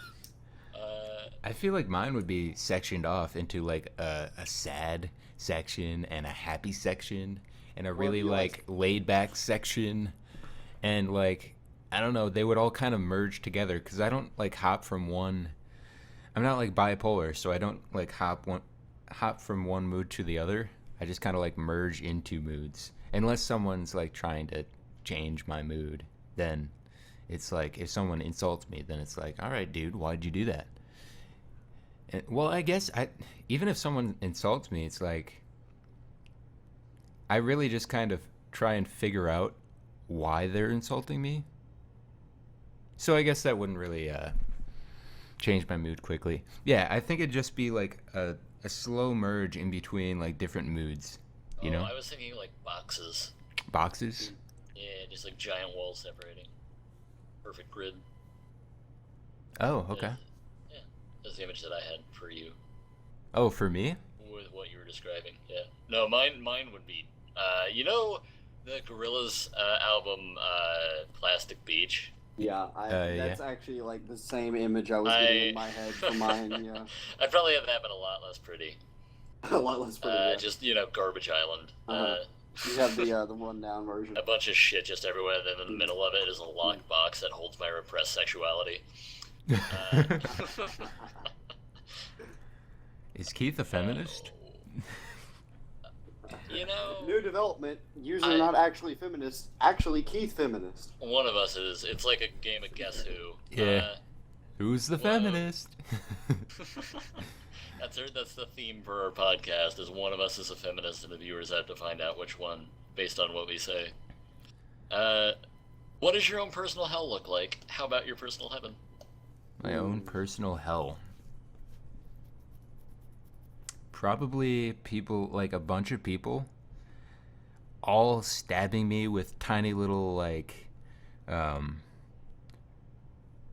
I feel like mine would be sectioned off into like a sad section and a happy section and a really like laid back section, and like I don't know, they would all kind of merge together because I don't like hop from one. I'm not like bipolar, so I don't like hop from one mood to the other. I just kind of like merge into moods. Unless someone's like trying to change my mood, then it's like if someone insults me, then it's like, all right, dude, why'd you do that? And, well, I guess even if someone insults me, it's like I really just kind of try and figure out why they're insulting me. So I guess that wouldn't really change my mood quickly. Yeah, I think it'd just be like a slow merge in between like different moods. You know, I was thinking like boxes. boxes. Yeah, just like giant walls separating. Perfect grid. Oh, okay. Yeah, that's the image that I had for you Oh, for me? with what you were describing. Yeah. No, mine would be, you know, the Gorillaz album, Plastic Beach. Yeah, that's actually like the same image I was getting in my head for mine. Yeah, I'd probably have that, but a lot less pretty. a lot less pretty. Yeah. Just garbage island. You have the rundown version. A bunch of shit just everywhere. Then in the middle of it is a locked box that holds my repressed sexuality. Is Keith a feminist? New development. User not actually feminist. Actually, Keith feminist. One of us is. It's like a game of Guess Who. Yeah. Who's the feminist? That's the theme for our podcast. Is one of us is a feminist, and the viewers have to find out which one based on what we say. What does your own personal hell look like? How about your personal heaven? My own personal hell. Probably people, like a bunch of people, all stabbing me with tiny little, like,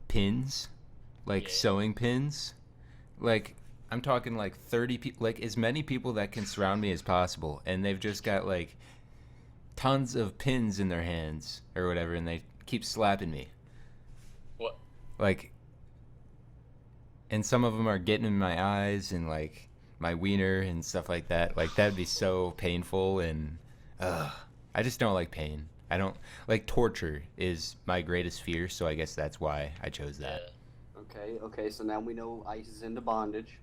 pins, like sewing pins. Like, I'm talking like 30 people, like as many people that can surround me as possible. And they've just got, like, tons of pins in their hands or whatever, and they keep slapping me. What? Like, and some of them are getting in my eyes and, like, my wiener and stuff like that. Like, that'd be so painful, and I just don't like pain. I don't like torture is my greatest fear, so I guess that's why I chose that. Okay, so now we know Ice is into bondage.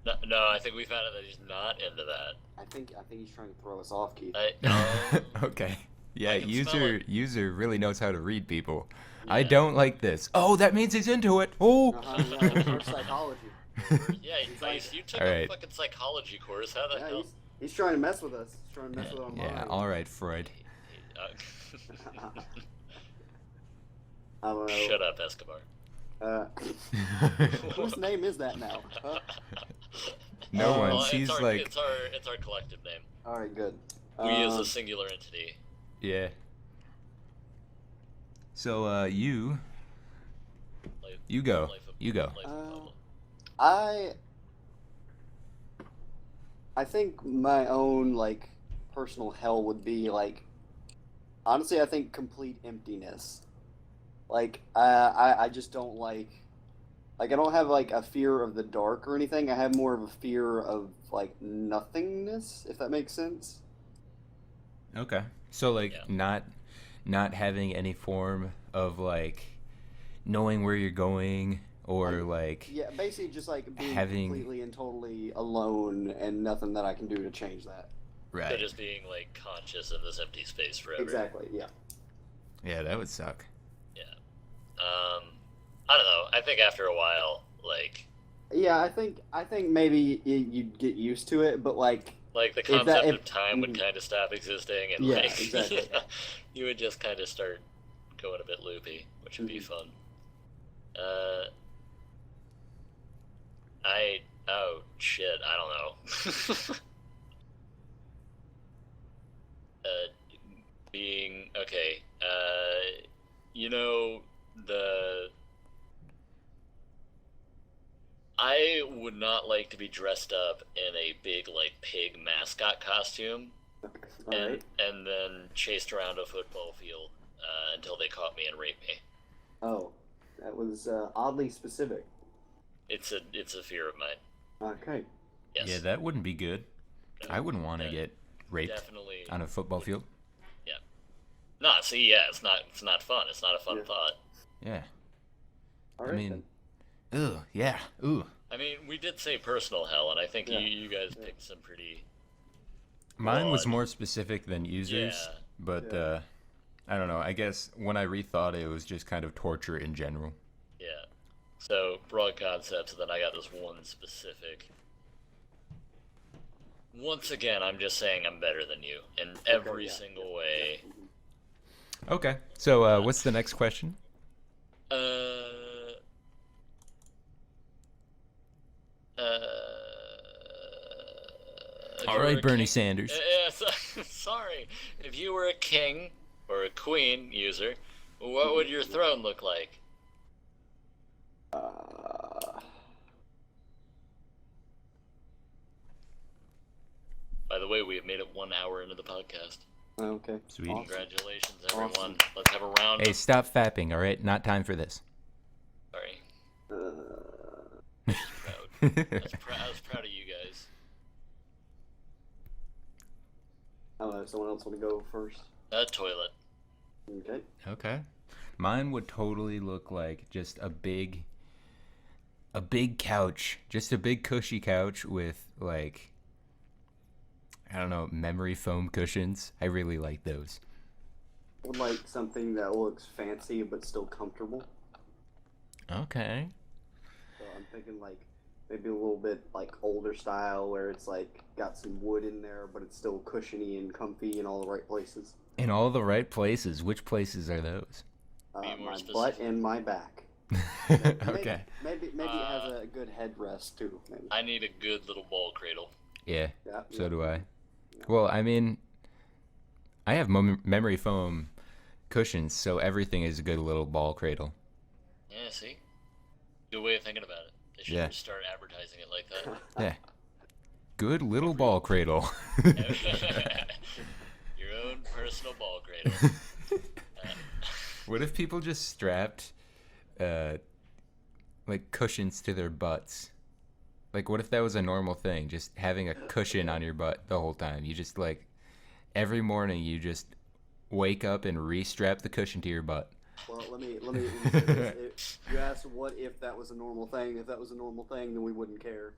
No, I think we found out that he's not into that. I think he's trying to throw us off, Keith. Okay. Yeah, I can smell user really knows how to read people. Yeah. I don't like this. Oh, that means he's into it. Oh. Our psychology. Yeah, Ice, you took All a right. fucking psychology course. How the hell? He's trying to mess with us. He's trying to mess with our Yeah, mind. all right, Freud. I don't know. Shut up, Escobar. Whose name is that now? Huh? No Well, one's. He's it's like, our collective name. All right, good. We as a singular entity. yeah. So, you go. You go. Life of Pablo. I think my own like personal hell would be like, honestly, I think complete emptiness. Like I just don't like I don't have like a fear of the dark or anything. I have more of a fear of like nothingness, if that makes sense. Okay. So like Yeah. not having any form of like knowing where you're going or like Yeah, basically just like being having- completely and totally alone and nothing that I can do to change that. So right. just being like conscious in this empty space forever. Exactly, yeah. Yeah, that would suck. Yeah. I don't know. I think after a while, like Yeah, I think maybe you'd get used to it, but like the If concept that- of time would kind of stop existing, and Yeah, like exactly. you would just kind of start going a bit loopy, which would be fun. Oh shit, I don't know. you know, I would not like to be dressed up in a big, like, pig mascot costume Alright. and then chased around a football field until they caught me and raped me. Oh, that was oddly specific. It's a fear of mine. Okay. Yes. Yeah, that wouldn't be good. No, I wouldn't want to get raped definitely on a football field. Yeah. No, see, yeah, it's not fun. It's not a fun Yeah. thought. Yeah. Alright, I mean, ooh, yeah, ooh. I mean, we did say personal hell, and I think Yeah. you guys picked some pretty. Mine was broad. more specific than users, Yeah. but Yeah. I don't know. I guess when I rethought it, it was just kind of torture in general. Yeah. So broad concepts, and then I got this one specific. Once again, I'm just saying I'm better than you in every yeah, single way. Okay. So, what's the next question? If All you were right, a Bernie king- Sanders. Sorry. If you were a king or a queen user, what would your throne look like? By the way, we have made it 1 hour into the podcast. Okay. Sweet. Awesome. Congratulations, everyone. Awesome. Let's have a round. Hey, stop fapping, all right? Not time for this. Sorry. Uh, Proud. I was proud of you guys. I don't know, someone else want to go first? Toilet. Okay. Okay. Mine would totally look like just a big couch, just a big cushy couch with, like, I don't know, memory foam cushions. I really like those. I would like something that looks fancy but still comfortable. Okay. So I'm thinking like maybe a little bit like older style where it's like got some wood in there but it's still cushiony and comfy in all the right places. In all the right places. Which places are those? Be more My specific. butt and my back. Okay. Maybe it has a good headrest too. Maybe. I need a good little ball cradle. Yeah, Yeah, so yeah. do I. Well, I mean, I have memory foam cushions, so everything is a good little ball cradle. Yeah, see? Good way of thinking about it. They should Yeah. just start advertising it like that. Yeah. Good little ball cradle. Your own personal ball cradle. What if people just strapped, like, cushions to their butts? Like, what if that was a normal thing, just having a cushion on your butt the whole time? You just, like, every morning you just wake up and re-strap the cushion to your butt. Well, let me say this. You asked what if that was a normal thing. If that was a normal thing, then we wouldn't care.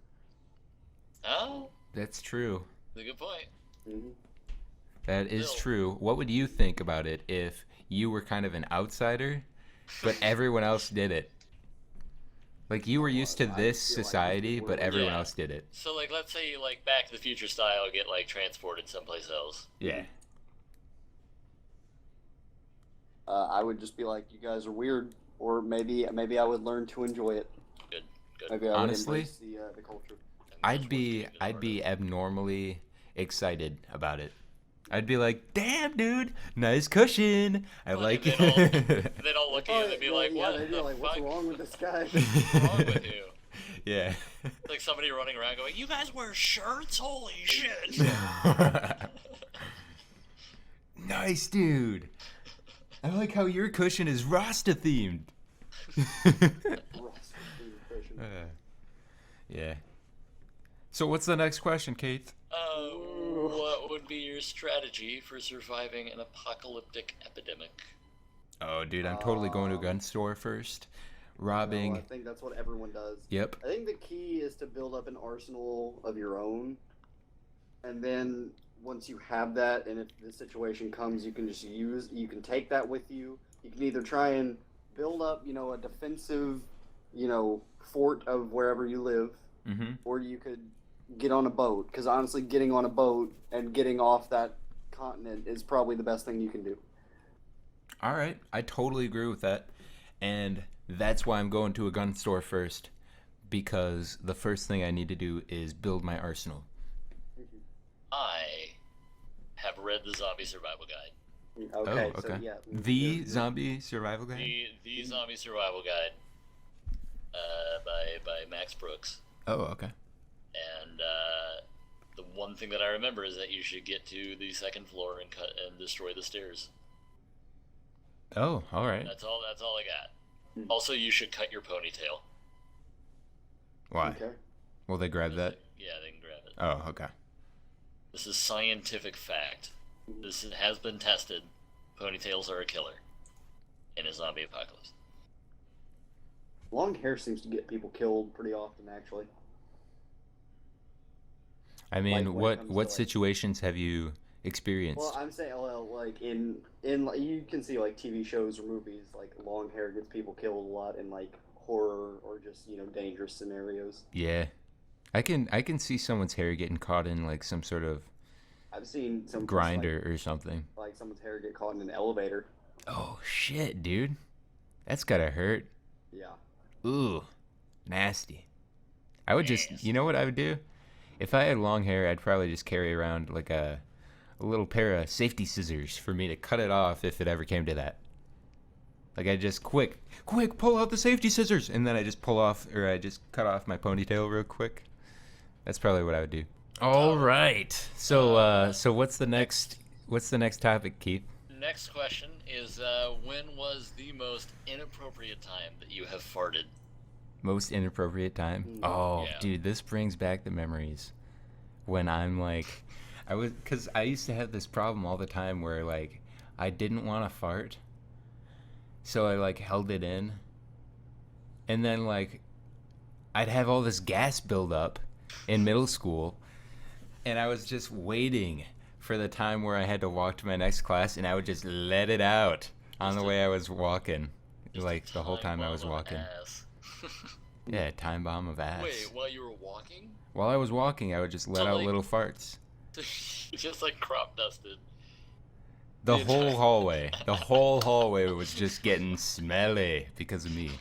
Oh, That's true. that's a good point. Mm-hmm. That is Still. true. What would you think about it if you were kind of an outsider, but everyone else did it? Like, you were used to I this feel like society, we're- but everyone Yeah. else did it. So, like, let's say you, like, Back to the Future style, get, like, transported someplace else. Yeah. I would just be like, you guys are weird, or maybe I would learn to enjoy it. Good. Maybe I Honestly, would embrace the culture. I'd be abnormally excited about it. I'd be like, "Damn, dude, nice cushion. I Well, like they'd it." They'd all look at you and be like, yeah, what they'd be the like, fuck? what's wrong with this guy? What's wrong with you? Yeah. Like somebody running around going, you guys wear shirts? Holy shit. Nice, dude. I like how your cushion is Rasta themed. Yeah. So what's the next question, Kate? What would be your strategy for surviving an apocalyptic epidemic? Oh, dude, I'm totally going to a gun store first. Robbing. No, I think that's what everyone does. Yep. I think the key is to build up an arsenal of your own, and then once you have that, and if the situation comes, you can take that with you. You can either try and build up, a defensive, fort of wherever you live, Mm-hmm. or you could get on a boat. Because honestly, getting on a boat and getting off that continent is probably the best thing you can do. All right. I totally agree with that. And that's why I'm going to a gun store first, because the first thing I need to do is build my arsenal. I have read the Zombie Survival Guide. Okay, Oh, so okay. yeah. The zombie survival guide? The Zombie Survival Guide by Max Brooks. Oh, okay. And the one thing that I remember is that you should get to the second floor and cut and destroy the stairs. Oh, all right. That's all I got. Also, you should cut your ponytail. Why? Okay. Will they grab that? Yeah, they can grab it. Oh, okay. This is scientific fact. This has been tested. Ponytails are a killer in a zombie apocalypse. Long hair seems to get people killed pretty often, actually. I mean, Like, when it what comes to, what like- situations have you experienced? Well, I'm saying, well, like in like, you can see like TV shows or movies, like long hair gets people killed a lot in like horror or just dangerous scenarios. Yeah. I can see someone's hair getting caught in like some sort of I've seen some grinder or something. like someone's hair get caught in an elevator. Oh shit, dude. That's gotta hurt. Yeah. Ooh. Nasty. I would just, you know what I would do? If I had long hair, I'd probably just carry around like a little pair of safety scissors for me to cut it off if it ever came to that. Like I just quick, pull out the safety scissors, and then I just I just cut off my ponytail real quick. That's probably what I would do. All right. So what's the next topic, Keith? Next question is when was the most inappropriate time that you have farted? Most inappropriate time? Oh, Yeah. dude, this brings back the memories. When I'm like, because I used to have this problem all the time where like I didn't want to fart, so I like held it in, and then like I'd have all this gas build up in middle school, and I was just waiting for the time where I had to walk to my next class, and I would just let it out on the way I was walking, like the whole time I was walking. Ass. Yeah, time bomb of ass. Wait, while you were walking? While I was walking, I would just let So, out like- little farts. Just like crop dusted. The the whole entire- hallway was just getting smelly because of me.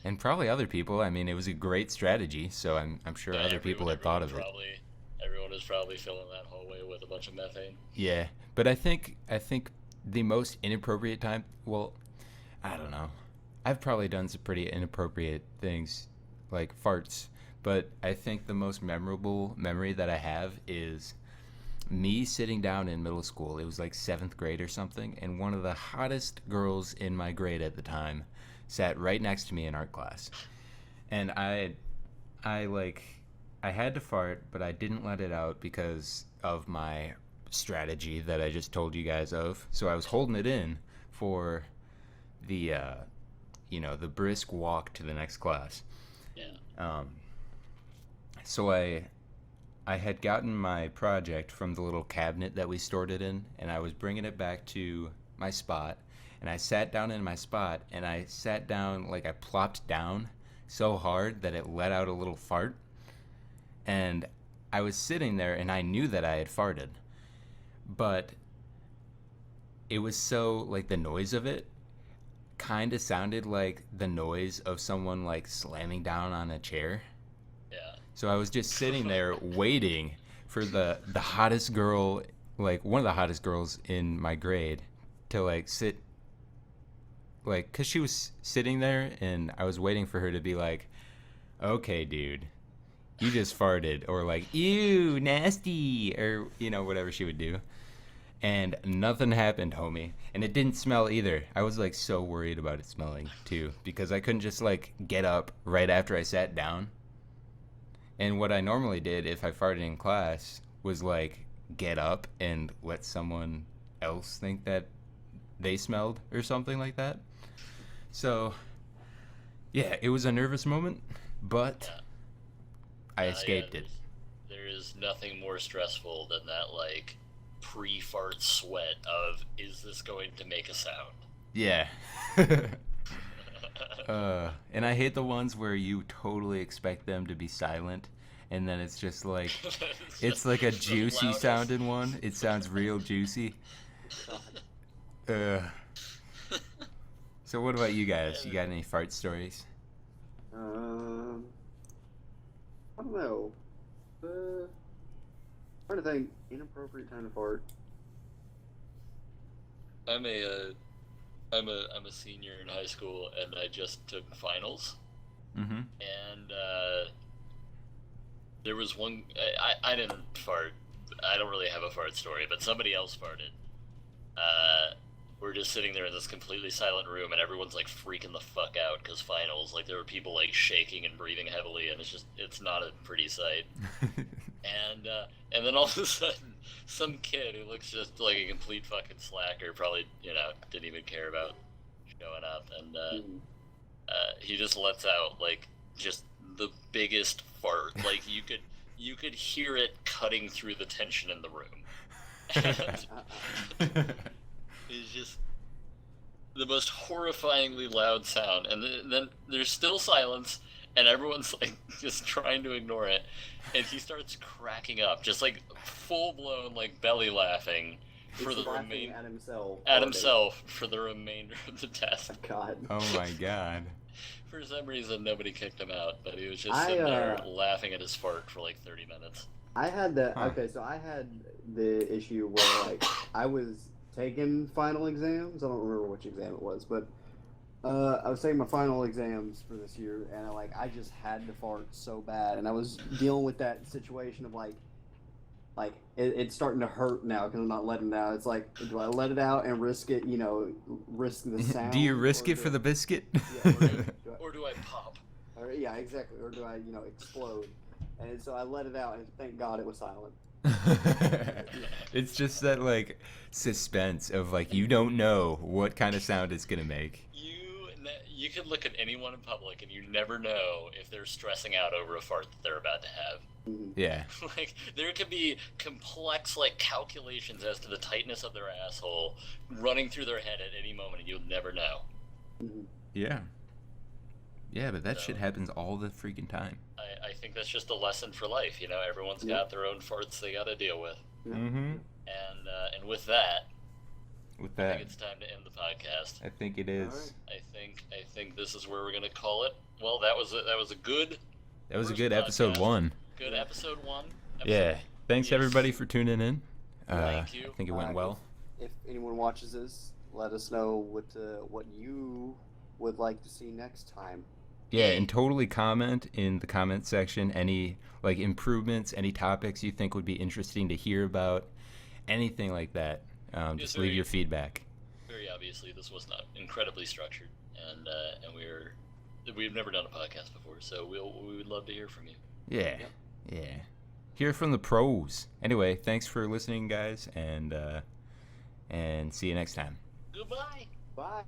And probably other people. I mean, it was a great strategy, so I'm sure Yeah, other people had thought of it. Everyone was probably filling that hallway with a bunch of methane. Yeah, but I think the most inappropriate time. Well, I don't know. I've probably done some pretty inappropriate things, like farts. But I think the most memorable memory that I have is me sitting down in middle school. It was like 7th grade or something, and one of the hottest girls in my grade at the time sat right next to me in art class. And I had to fart, but I didn't let it out because of my strategy that I just told you guys of. So I was holding it in for the the brisk walk to the next class. Yeah. So I had gotten my project from the little cabinet that we stored it in, and I was bringing it back to my spot, and I sat down in my spot, and I sat down, like I plopped down so hard that it let out a little fart, and I was sitting there, and I knew that I had farted, but it was so, like, the noise of it kind of sounded like the noise of someone, like, slamming down on a chair. Yeah. So I was just sitting there waiting for the hottest girl, like one of the hottest girls in my grade, to like sit, like, cause she was sitting there, and I was waiting for her to be like, "Okay, dude, you just farted," or like, "Ew, nasty," or whatever she would do. And nothing happened, homie. And it didn't smell either. I was like so worried about it smelling too, because I couldn't just like get up right after I sat down. And what I normally did if I farted in class was like get up and let someone else think that they smelled or something like that. So yeah, it was a nervous moment, but Yeah. I escaped it. There is nothing more stressful than that, like, pre-fart sweat of, is this going to make a sound? Yeah. And I hate the ones where you totally expect them to be silent, and then it's just like, it's like a the juicy loudest. sounding one. It sounds real juicy. So what about you guys? You got any fart stories? I don't know. Trying to think. Inappropriate time to fart. I'm a senior in high school, and I just took finals. Mm-hmm. And there was one. I didn't fart. I don't really have a fart story, but somebody else farted. We're just sitting there in this completely silent room, and everyone's like freaking the fuck out because finals. Like there were people like shaking and breathing heavily, and it's not a pretty sight. And then all of a sudden, some kid who looks just like a complete fucking slacker, probably didn't even care about showing up, and he just lets out like just the biggest fart. Like you could hear it cutting through the tension in the room. It's just the most horrifyingly loud sound, and then there's still silence, and everyone's like just trying to ignore it, and he starts cracking up, just like full blown like belly laughing for the remainder at himself for the remainder of the test. God. Oh my god. For some reason, nobody kicked him out, but he was just sitting there laughing at his fart for like 30 minutes. I had the so I had the issue where like I was taking final exams. I don't remember which exam it was, but I was taking my final exams for this year, and I just had to fart so bad, and I was dealing with that situation of like it's starting to hurt now because I'm not letting it out. It's like, do I let it out and risk it? Risk the sound. Do you risk it for the biscuit? Yeah, or do I pop? Or, yeah, exactly. Or do I explode? And so I let it out, and thank God it was silent. It's just that like suspense of like you don't know what kind of sound it's gonna make. You could look at anyone in public and you never know if they're stressing out over a fart that they're about to have. Yeah. Like there could be complex like calculations as to the tightness of their asshole running through their head at any moment, and you'll never know. Yeah. Yeah, but that shit happens all the freaking time. I think that's just a lesson for life. Everyone's got their own farts they got to deal with. Mm-hmm. And with that, I think it's time to end the podcast. I think it is. Right. I think this is where we're gonna call it. Well, that was a good. That was a good episode 1. Good episode 1. Yeah. Thanks everybody for tuning in. Thank you. I think it went well. If anyone watches this, let us know what you would like to see next time. Yeah, and totally comment in the comment section any like improvements, any topics you think would be interesting to hear about, anything like that. Just leave your feedback. Very obviously, this was not incredibly structured, and we've never done a podcast before, so we would love to hear from you. Yeah, yeah. Hear from the pros. Anyway, thanks for listening, guys, and see you next time. Goodbye. Bye.